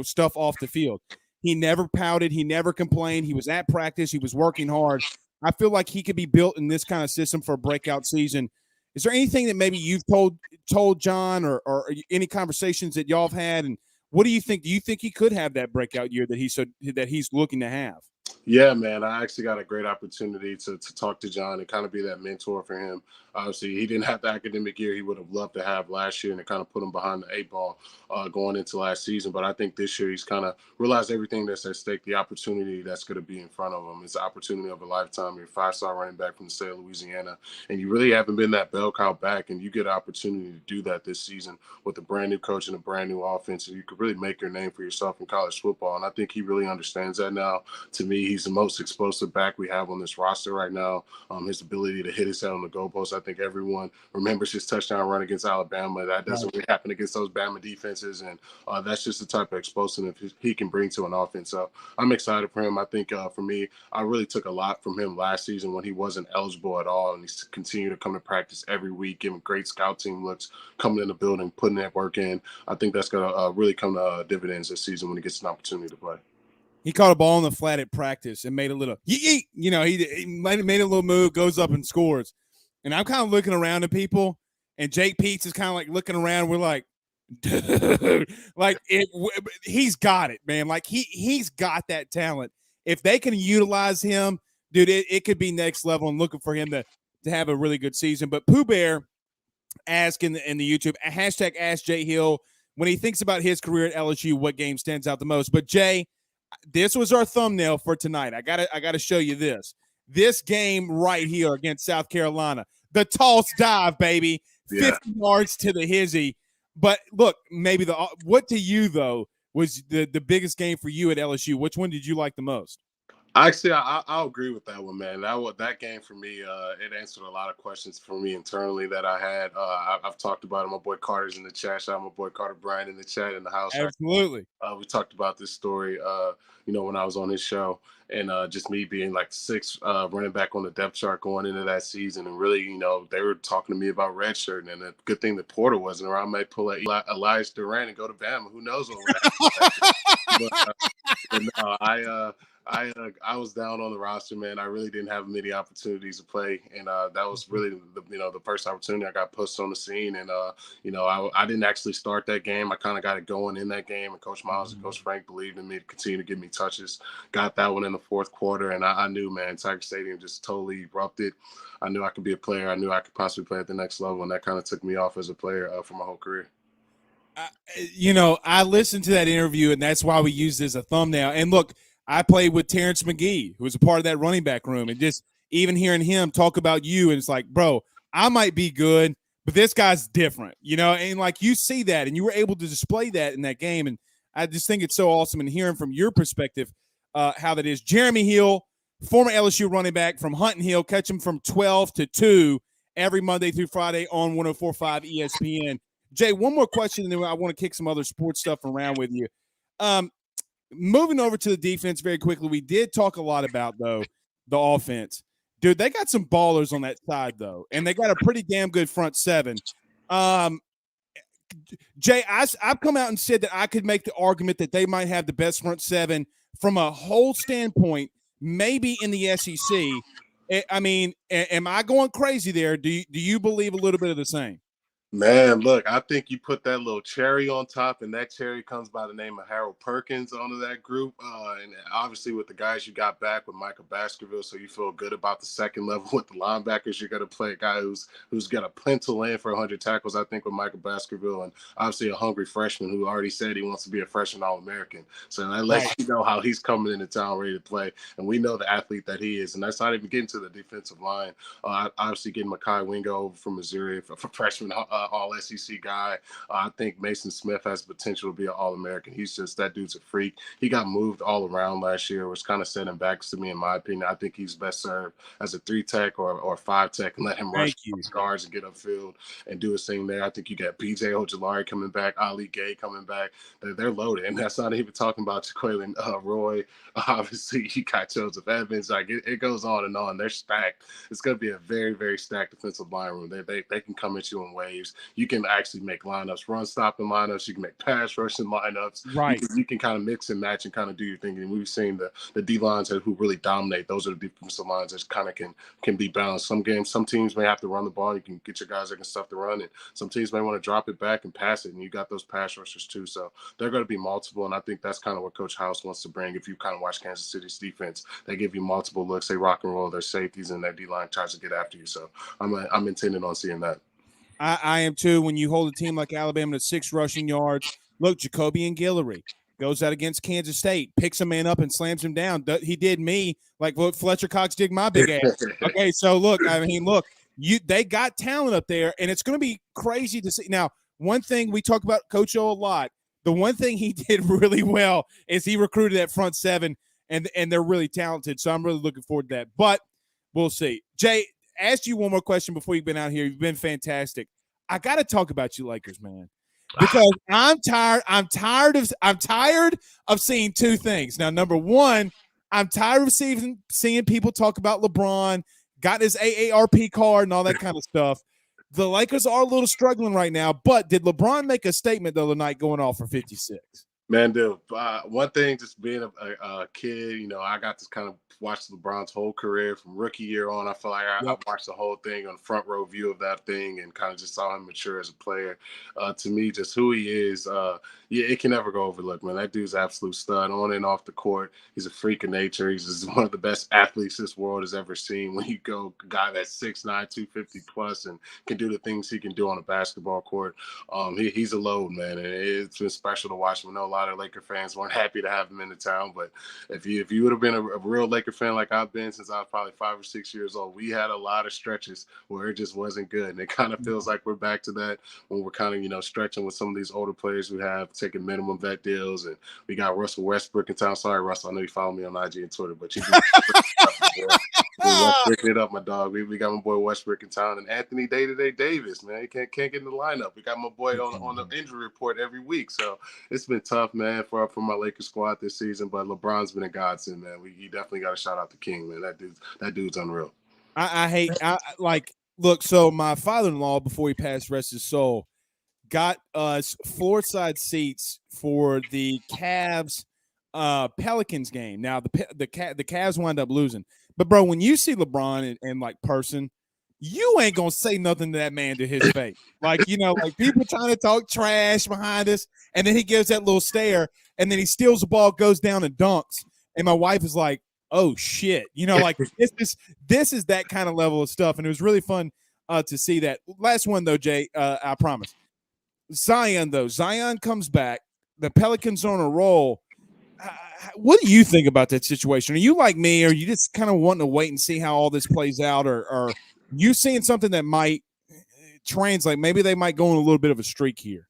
[SPEAKER 1] stuff off the field. He never pouted. He never complained. He was at practice. He was working hard. I feel like he could be built in this kind of system for a breakout season. Is there anything that maybe you've told John or any conversations that y'all have had? And what do you think? Do you think he could have that breakout year that he's looking to have?
[SPEAKER 2] Yeah, man, I actually got a great opportunity to talk to John and kind of be that mentor for him. Obviously, he didn't have the academic year he would have loved to have last year, and it kind of put him behind the eight ball going into last season. But I think this year he's kind of realized everything that's at stake, the opportunity that's going to be in front of him. It's the opportunity of a lifetime. You're a five-star running back from the state of Louisiana, and you really haven't been that bell cow back, and you get an opportunity to do that this season with a brand new coach and a brand new offense, and you could really make your name for yourself in college football. And I think he really understands that now. To me, he's the most explosive back we have on this roster right now. His ability to hit his head on the goalpost. I think everyone remembers his touchdown run against Alabama. That doesn't really happen against those Bama defenses, and that's just the type of explosiveness he can bring to an offense. So I'm excited for him. I think for me, I really took a lot from him last season when he wasn't eligible at all, and he's continued to come to practice every week, giving great scout team looks, coming in the building, putting that work in. I think that's going to really come to dividends this season when he gets an opportunity to play.
[SPEAKER 1] He caught a ball in the flat at practice and made a little yeet. He made a little move, goes up and scores. And I'm kind of looking around at people, and Jake Peets is kind of like looking around. We're like, dude, he's got it, man. Like he's got that talent. If they can utilize him, dude, it could be next level. And looking for him to have a really good season. But Pooh Bear ask in the YouTube hashtag Ask Jay Hill when he thinks about his career at LSU, what game stands out the most. But Jay, this was our thumbnail for tonight. I gotta show you this game right here against South Carolina. The toss dive, baby, 50 yards to the hizzy. But look, maybe what to you though was the biggest game for you at LSU? Which one did you like the most?
[SPEAKER 2] Actually, I'll agree with that one, man. That game for me, it answered a lot of questions for me internally that I had. I've talked about it. My boy Carter's in the chat. Shout out my boy Carter Bryant in the chat in the house right.
[SPEAKER 1] Absolutely.
[SPEAKER 2] We talked about this story, when I was on his show, and just me being like sixth running back on the depth chart going into that season, and really, they were talking to me about redshirting, and a good thing that Porter wasn't around. I might pull Elias Duran and go to Bama. Who knows what would happen? But no, I was down on the roster, man. I really didn't have many opportunities to play, and that was really the first opportunity I got pushed on the scene. And I didn't actually start that game. I kind of got it going in that game, and Coach Miles and Coach Frank believed in me to continue to give me touches. Got that one in the fourth quarter, and I knew, man, Tiger Stadium just totally erupted. I knew I could be a player. I knew I could possibly play at the next level, and that kind of took me off as a player for my whole career.
[SPEAKER 1] I listened to that interview, and that's why we used it as a thumbnail. And look, I played with Terrence McGee, who was a part of that running back room, and just even hearing him talk about you, and it's like, bro, I might be good, but this guy's different, and like you see that, and you were able to display that in that game. And I just think it's so awesome, and hearing from your perspective how that is. Jeremy Hill, former LSU running back from Hunting Hill, catch him from 12 to 2 every Monday through Friday on 104.5 ESPN. Jay, one more question, and then I want to kick some other sports stuff around with you. Moving over to the defense very quickly, we did talk a lot about, though, the offense. Dude, they got some ballers on that side, though, and they got a pretty damn good front seven. Jay, I've come out and said that I could make the argument that they might have the best front seven from a whole standpoint, maybe in the SEC. I mean, am I going crazy there? Do you believe a little bit of the same?
[SPEAKER 2] Man, look, I think you put that little cherry on top, and that cherry comes by the name of Harold Perkins onto that group. And obviously, with the guys you got back with Michael Baskerville, so you feel good about the second level with the linebackers. You're going to play a guy who's got a pencil in for 100 tackles, I think, with Michael Baskerville, and obviously a hungry freshman who already said he wants to be a freshman All-American. So that lets you know how he's coming into town ready to play, and we know the athlete that he is. And that's not even getting to the defensive line. Obviously, getting Mekhi Wingo over from Missouri for freshman. All SEC guy. I think Mason Smith has potential to be an All-American. That dude's a freak. He got moved all around last year, which kind of set him back to me, in my opinion. I think he's best served as a 3-tech or 5-tech and let him rush guards and get upfield and do his thing there. I think you got BJ Ojolari coming back, Ali Gay coming back. They're loaded. And that's not even talking about Jaquelin Roy. Obviously, you got Joseph Evans. Like it goes on and on. They're stacked. It's going to be a very, very stacked defensive line room. They can come at you in waves. You can actually make lineups, run stopping lineups. You can make pass rushing lineups.
[SPEAKER 1] Right.
[SPEAKER 2] You can kind of mix and match and kind of do your thing. And we've seen the D lines who really dominate. Those are the defensive lines that kind of can be balanced. Some games, some teams may have to run the ball. You can get your guys that can stuff the run, and some teams may want to drop it back and pass it. And you got those pass rushers too. So they're going to be multiple. And I think that's kind of what Coach House wants to bring. If you kind of watch Kansas City's defense, they give you multiple looks. They rock and roll their safeties, and their D line tries to get after you. So I'm intending on seeing that.
[SPEAKER 1] I am too. When you hold a team like Alabama to 6 rushing yards, look, Jacoby and Guillory goes out against Kansas State, picks a man up and slams him down. He did me like what Fletcher Cox did my big ass. Okay, so look, they got talent up there, and it's going to be crazy to see. Now, one thing we talk about Coach O a lot, the one thing he did really well is he recruited that front seven, and they're really talented. So I'm really looking forward to that. But we'll see. Jay, asked you one more question before you've been out here. You've been fantastic. I got to talk about you Lakers, man, because I'm tired of seeing two things. Now, number one, I'm tired of seeing people talk about LeBron, got his AARP card and all that kind of stuff. The Lakers are a little struggling right now, but did LeBron make a statement the other night going off for 56?
[SPEAKER 2] Man, dude, one thing, just being a kid, I got to kind of watch LeBron's whole career from rookie year on. I feel like I watched the whole thing on front row view of that thing and kind of just saw him mature as a player. To me, just who he is, it can never go overlooked, man. That dude's an absolute stud on and off the court. He's a freak of nature. He's just one of the best athletes this world has ever seen. When you go a guy that's 6'9", 250 plus and can do the things he can do on a basketball court, he's a load, man. And it's been special to watch him. No lie. lot of Laker fans weren't happy to have him in the town. But if you would have been a real Laker fan like I've been since I was probably 5 or 6 years old, we had a lot of stretches where it just wasn't good. And it kind of feels like we're back to that when we're kind of, stretching with some of these older players we have, taking minimum vet deals. And we got Russell Westbrook in town. Sorry, Russell, I know you follow me on IG and Twitter, but you Westbrook it up, my dog. We got my boy Westbrook in town, and Anthony Day-to-Day Davis, man. He can't get in the lineup. We got my boy on the injury report every week. So it's been tough, man, for my Lakers squad this season. But LeBron's been a godsend, man. You definitely got to shout out the King, man. That dude's unreal.
[SPEAKER 1] Look, so my father-in-law, before he passed, rest his soul, got us floor-side seats for the Cavs Pelicans game. Now the Cavs wind up losing. But bro, when you see LeBron in like person, you ain't gonna say nothing to that man to his face. Like, like people trying to talk trash behind us, and then he gives that little stare, and then he steals the ball, goes down and dunks. And my wife is like, oh shit. Like this is that kind of level of stuff. And it was really fun to see that. Last one though, Jay, I promise. Zion comes back. The Pelicans are on a roll. What do you think about that situation? Are you like me, or are you just kind of wanting to wait and see how all this plays out, or you seeing something that might translate? Maybe they might go on a little bit of a streak here.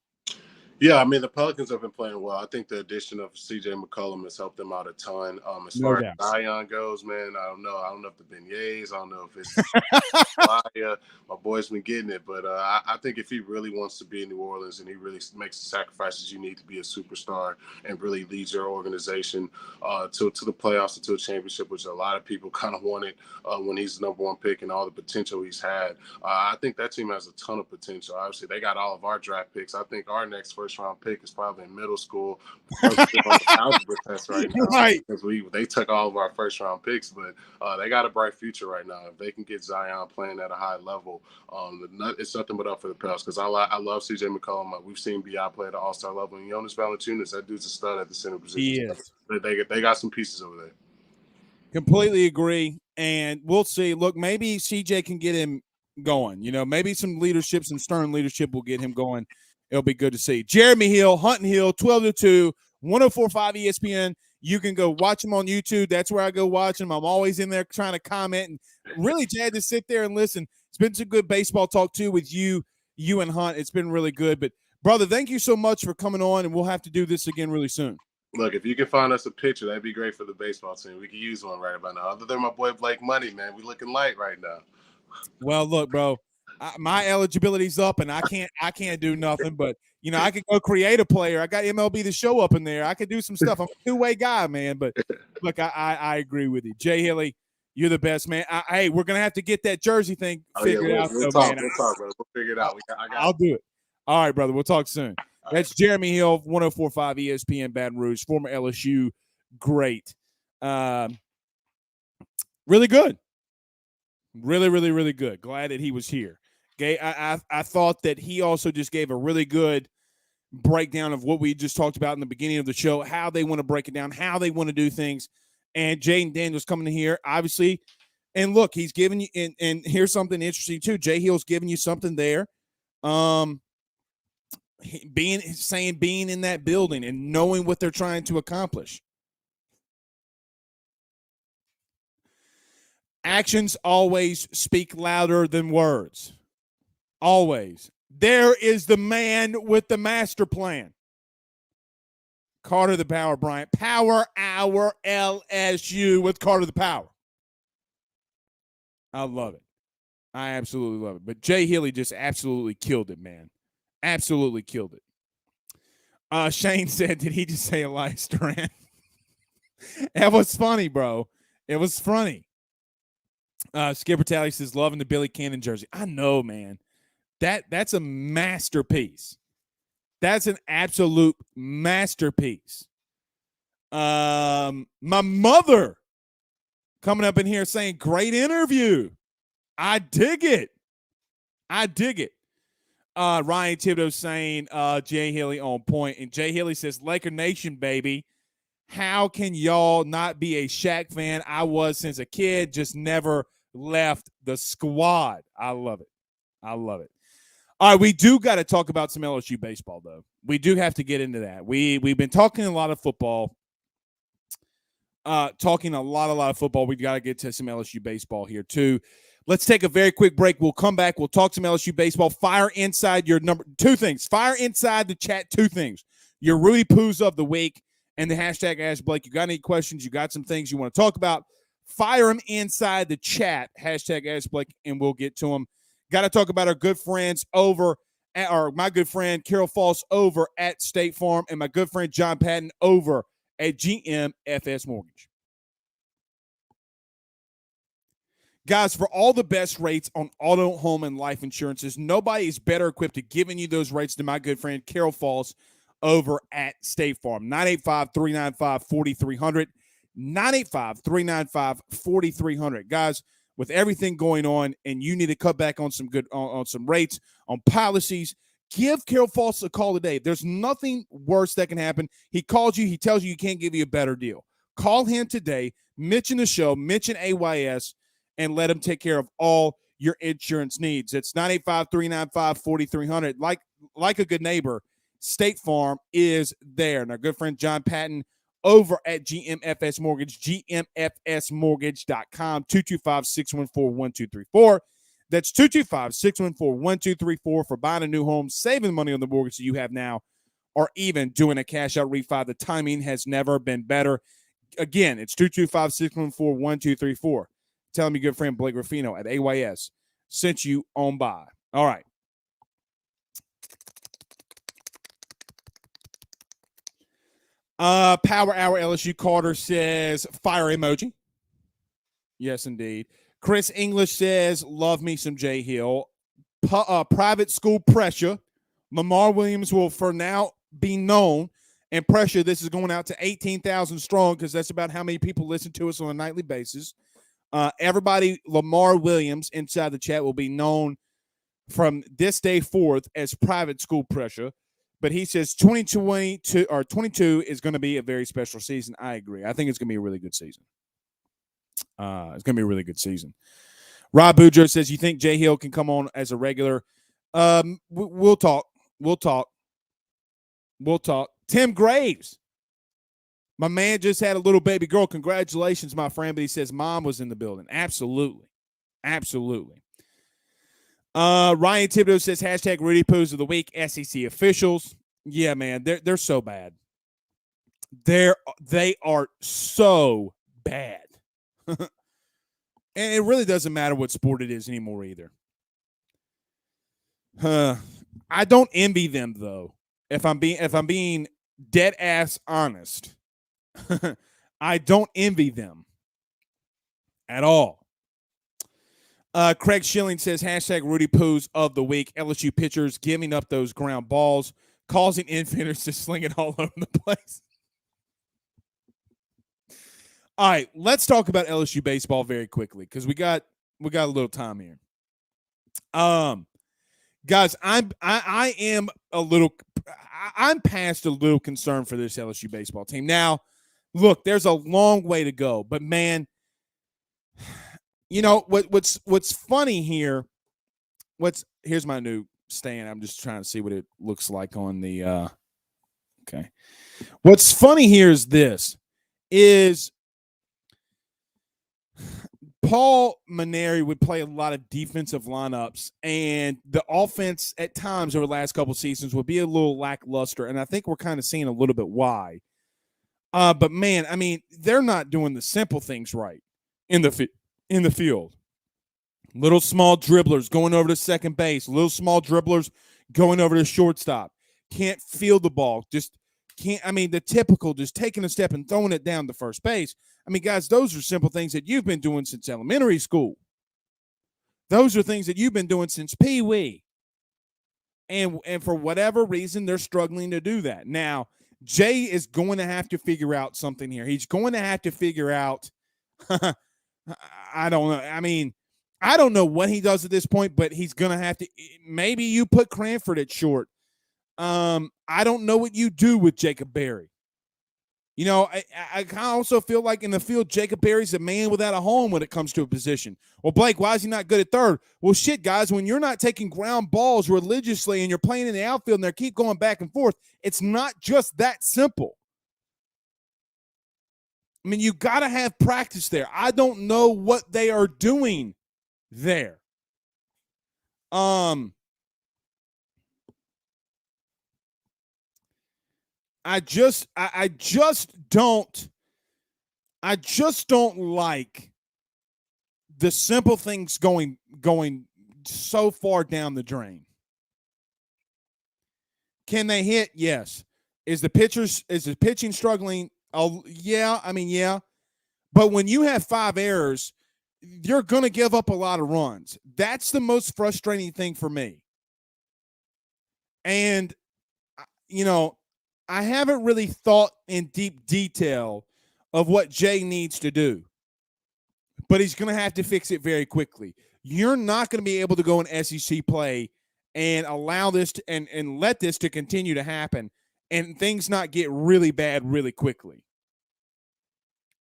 [SPEAKER 2] Yeah, I mean, the Pelicans have been playing well. I think the addition of C.J. McCollum has helped them out a ton. As far as Zion goes, man, I don't know. I don't know if the beignets. I don't know if it's my boy's been getting it. But I think if he really wants to be in New Orleans and he really makes the sacrifices you need to be a superstar and really leads your organization to the playoffs and to a championship, which a lot of people kind of wanted when he's the number one pick and all the potential he's had, I think that team has a ton of potential. Obviously, they got all of our draft picks. I think our next first-round pick is probably in middle school. On the algebra test right now,
[SPEAKER 1] right?
[SPEAKER 2] Because they took all of our first-round picks, but they got a bright future right now. If they can get Zion playing at a high level, it's nothing but up for the Pels. Because I love C.J. McCollum. We've seen B.I. play at the All-Star level, and Jonas Valanciunas, that dude's a stud at the center position.
[SPEAKER 1] He is.
[SPEAKER 2] They got some pieces over there.
[SPEAKER 1] Completely agree, and we'll see. Look, maybe CJ can get him going. Maybe some leadership, some stern leadership will get him going. It'll be good to see. Jeremy Hill, Hunting Hill, 12-2, 104.5 ESPN. You can go watch him on YouTube. That's where I go watch him. I'm always in there trying to comment and really glad to sit there and listen. It's been some good baseball talk too with you and Hunt. It's been really good. But brother, thank you so much for coming on, and we'll have to do this again really soon.
[SPEAKER 2] Look, if you can find us a picture, that'd be great for the baseball team. We could use one right about now. Other than my boy Blake Money, man, we looking light right now.
[SPEAKER 1] Well, look, bro, my eligibility's up, and I can't do nothing. But I could go create a player. I got MLB The Show up in there. I could do some stuff. I'm a two-way guy, man. But look, I agree with you, Jay Hilly. You're the best, man. Hey, we're gonna have to get that jersey thing figured out.
[SPEAKER 2] We'll talk, brother. We'll figure it out.
[SPEAKER 1] I'll do it. All right, brother. We'll talk soon. That's Jeremy Hill, 104.5 ESPN Baton Rouge, former LSU great. Really good. Really, really, really good. Glad that he was here. Okay, I thought that he also just gave a really good breakdown of what we just talked about in the beginning of the show, how they want to break it down, how they want to do things. And Jayden Daniels coming in here, obviously. And look, he's giving you, and here's something interesting too. Jay Hill's giving you something there. Being in that building and knowing what they're trying to accomplish. Actions always speak louder than words. Always. There is the man with the master plan. Carter the Power Bryant. Power Hour LSU with Carter the Power. I love it. I absolutely love it. But Jay Hilly just absolutely killed it, man. Absolutely killed it. Shane said, did he just say Elias Duran? That was funny, bro. It was funny. Skipper Tally says, loving the Billy Cannon jersey. I know, man. That's a masterpiece. That's an absolute masterpiece. My mother coming up in here saying, great interview. I dig it. Ryan Thibodeau saying Jay Hilly on point. And Jay Hilly says, Laker Nation, baby. How can y'all not be a Shaq fan? I was since a kid, just never left the squad. I love it. All right, we do got to talk about some LSU baseball, though. we do have to get into that. We've been talking a lot of football. Talking a lot of football. We've got to get to some LSU baseball here too. Let's take a very quick break. We'll come back. We'll talk some LSU baseball. Fire inside your two things. Fire inside the chat two things. Your Rudy Poos of the week and the hashtag Ask Blake. You got any questions? You got some things you want to talk about? Fire them inside the chat. Hashtag Ask Blake, and we'll get to them. Got to talk about our good friends over at, or my good friend Carol Foss over at State Farm and my good friend John Patton over at GMFS Mortgage. Guys, for all the best rates on auto, home, and life insurances, nobody is better equipped to giving you those rates than my good friend Carol Foss over at State Farm. 985-395-4300. 985-395-4300. Guys, with everything going on and you need to cut back on some good on some rates, on policies, give Carol Foss a call today. There's nothing worse that can happen. He calls you. He tells you can't give you a better deal. Call him today. Mention the show. Mention AYS. And let him take care of all your insurance needs. It's 985-395-4300. Like a good neighbor, State Farm is there. And our good friend John Patton over at GMFS Mortgage, gmfsmortgage.com, 225-614-1234. That's 225-614-1234 for buying a new home, saving money on the mortgage that you have now, or even doing a cash-out refi. The timing has never been better. Again, it's 225-614-1234. Tell me good friend Blake Ruffino at AYS sent you on by. All right. Power Hour LSU Carter says fire emoji. Yes, indeed. Chris English says love me some J Hill. Private school pressure. Lamar Williams will for now be known. And pressure, this is going out to 18,000 strong because that's about how many people listen to us on a nightly basis. Everybody, Lamar Williams inside the chat will be known from this day forth as private school pressure. But he says 2022 is going to be a very special season. I agree. I think it's going to be a really good season. It's going to be a really good season. Rob Boudreaux says, you think Jay Hill can come on as a regular? We'll talk. Tim Graves. My man just had a little baby girl. Congratulations, my friend. But he says mom was in the building. Absolutely. Ryan Thibodeau says hashtag Rudy Poos of the week. SEC officials. Yeah, man, they're so bad. They are so bad. And it really doesn't matter what sport it is anymore either. I don't envy them though. If I'm being dead ass honest. I don't envy them at all. Craig Schilling says hashtag Rudy Poos of the week. LSU pitchers giving up those ground balls, causing infielders to sling it all over the place. All right, let's talk about LSU baseball very quickly because we got a little time here. Guys, I'm past a little concerned for this LSU baseball team. Now, look, there's a long way to go, but man, you know what's funny here? Here's my new stand. I'm just trying to see what it looks like on the. Okay, what's funny here is Paul Maneri would play a lot of defensive lineups, and the offense at times over the last couple seasons would be a little lackluster, and I think we're kind of seeing a little bit why. But man, I mean, they're not doing the simple things right in the field. Little small dribblers going over to second base, little small dribblers going over to shortstop. Can't field the ball, just can't. I mean, the typical just taking a step and throwing it down to first base. I mean, guys, those are simple things that you've been doing since elementary school. Those are things that you've been doing since Pee Wee. And for whatever reason, they're struggling to do that. Now, Jay is going to have to figure out something here. He's going to have to figure out, I don't know. I mean, I don't know what he does at this point, but he's going to have to, maybe you put Cranford at short. I don't know what you do with Jacob Berry. You know, I kind of also feel like in the field, Jacob Berry's a man without a home when it comes to a position. Well, Blake, why is he not good at third? Well, shit, guys, when you're not taking ground balls religiously and you're playing in the outfield and they keep going back and forth, it's not just that simple. I mean, you got to have practice there. I don't know what they are doing there. I just don't like the simple things going so far down the drain. Can they hit? Yes. Is the pitching struggling? Oh, yeah. I mean, yeah. But when you have 5 errors, you're going to give up a lot of runs. That's the most frustrating thing for me. And, you know, I haven't really thought in deep detail of what Jay needs to do, but he's going to have to fix it very quickly. You're not going to be able to go in SEC play and allow this to, and let this to continue to happen and things not get really bad really quickly.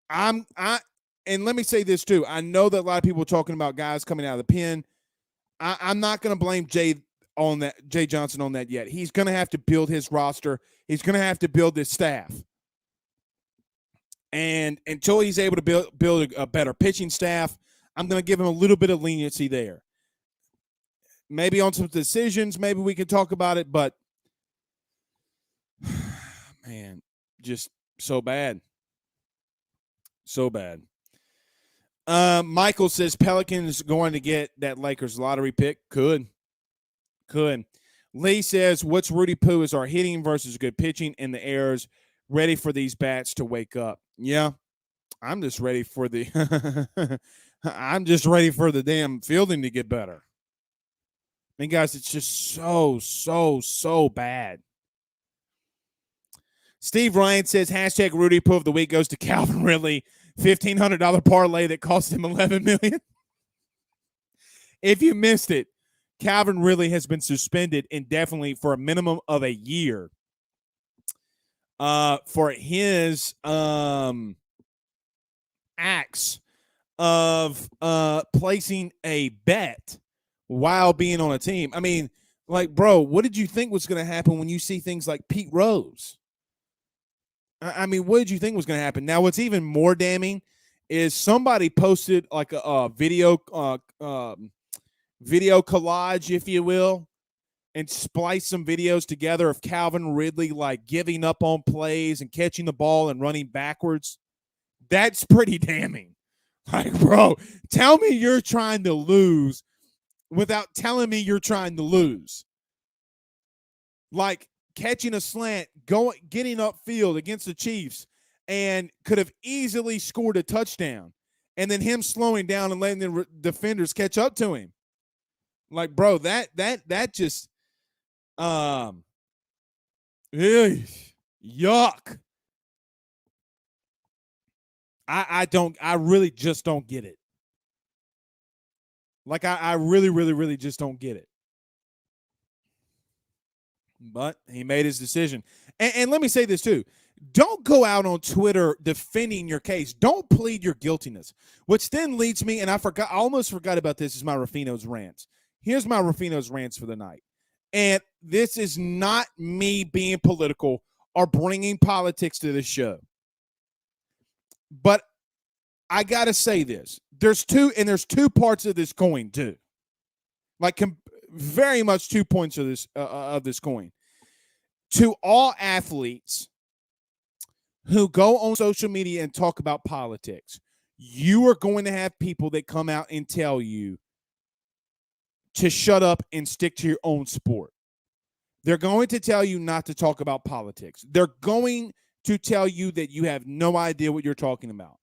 [SPEAKER 1] And let me say this too. I know that a lot of people are talking about guys coming out of the pen. I'm not going to blame Jay Johnson on that yet. He's going to have to build his roster. He's going to have to build his staff. And until he's able to build a better pitching staff, I'm going to give him a little bit of leniency there. Maybe on some decisions, maybe we can talk about it, but man, just so bad. So bad. Michael says Pelicans going to get that Lakers lottery pick. Could. Lee says, what's Rudy Poo is our hitting versus good pitching and the errors. Ready for these bats to wake up. Yeah, I'm just ready for the I'm just ready for the damn fielding to get better. I mean, guys, it's just so bad. Steve Ryan says, hashtag Rudy Poo of the week goes to Calvin Ridley. $1,500 parlay that cost him $11 million. If you missed it, Calvin Ridley has been suspended indefinitely for a minimum of a year for his acts of placing a bet while being on a team. I mean, like, bro, what did you think was going to happen when you see things like Pete Rose? I mean, what did you think was going to happen? Now, what's even more damning is somebody posted like a video collage, if you will, and spliced some videos together of Calvin Ridley like giving up on plays and catching the ball and running backwards. That's pretty damning. Like, bro, tell me you're trying to lose without telling me you're trying to lose. Like, catching a slant, getting upfield against the Chiefs, and could have easily scored a touchdown, and then him slowing down and letting the defenders catch up to him. Like, bro, that just, yuck. I really just don't get it. Like, I really just don't get it. But he made his decision. And let me say this too. Don't go out on Twitter defending your case. Don't plead your guiltiness. Which then leads me, and I almost forgot about this, is my Rufino's rants. Here's my Rufino's rants for the night. And this is not me being political or bringing politics to the show. But I got to say this. There's two parts of this coin too. Like, very much 2 points of this coin. To all athletes who go on social media and talk about politics, you are going to have people that come out and tell you to shut up and stick to your own sport. They're going to tell you not to talk about politics. They're going to tell you that you have no idea what you're talking about.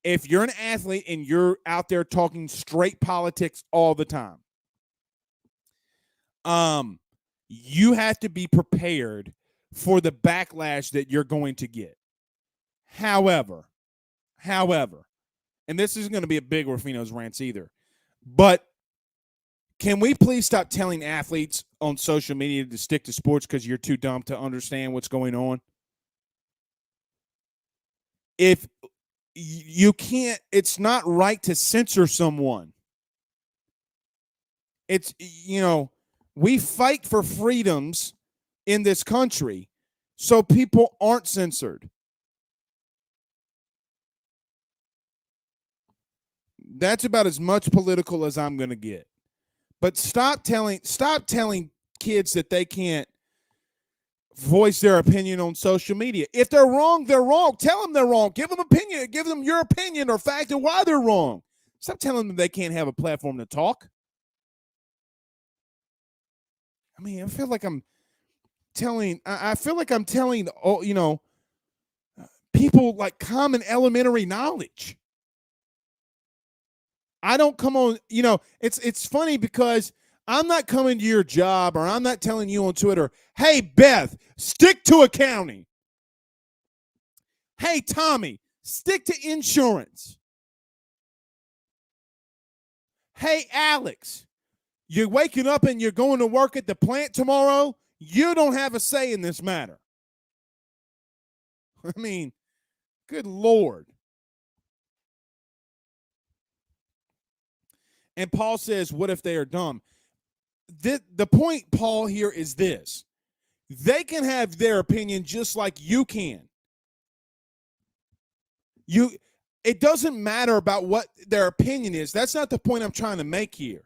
[SPEAKER 1] If you're an athlete and you're out there talking straight politics all the time, you have to be prepared for the backlash that you're going to get. However, and this isn't going to be a big Rufino's rants either, but can we please stop telling athletes on social media to stick to sports because you're too dumb to understand what's going on? if you can't, it's not right to censor someone. It's, we fight for freedoms in this country so people aren't censored. That's about as much political as I'm going to get. But stop telling kids that they can't voice their opinion on social media. If they're wrong, they're wrong. Tell them they're wrong. Give them opinion. Give them your opinion or fact of why they're wrong. Stop telling them they can't have a platform to talk. I mean, I feel like I'm telling people like common elementary knowledge. I don't come on, it's funny because I'm not coming to your job or I'm not telling you on Twitter, hey, Beth, stick to accounting. Hey, Tommy, stick to insurance. Hey, Alex, you're waking up and you're going to work at the plant tomorrow. You don't have a say in this matter. I mean, good Lord. And Paul says, what if they are dumb? The point, Paul, here is this. They can have their opinion just like you can. It doesn't matter about what their opinion is. That's not the point I'm trying to make here.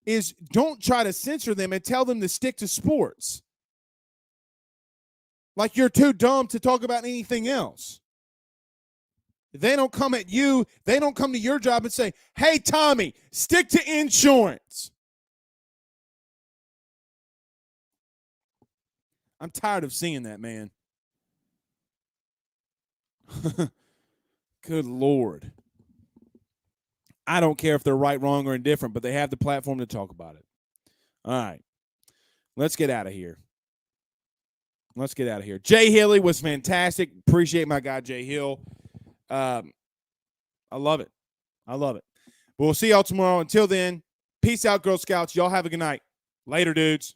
[SPEAKER 1] Is don't try to censor them and tell them to stick to sports. Like you're too dumb to talk about anything else. They don't come at you. They don't come to your job and say, hey, Tommy, stick to insurance. I'm tired of seeing that, man. Good Lord. I don't care if they're right, wrong, or indifferent, but they have the platform to talk about it. All right. Let's get out of here. Jay Hilly was fantastic. Appreciate my guy, Jay Hill. I love it. But we'll see y'all tomorrow. Until then, peace out, Girl Scouts. Y'all have a good night. Later, dudes.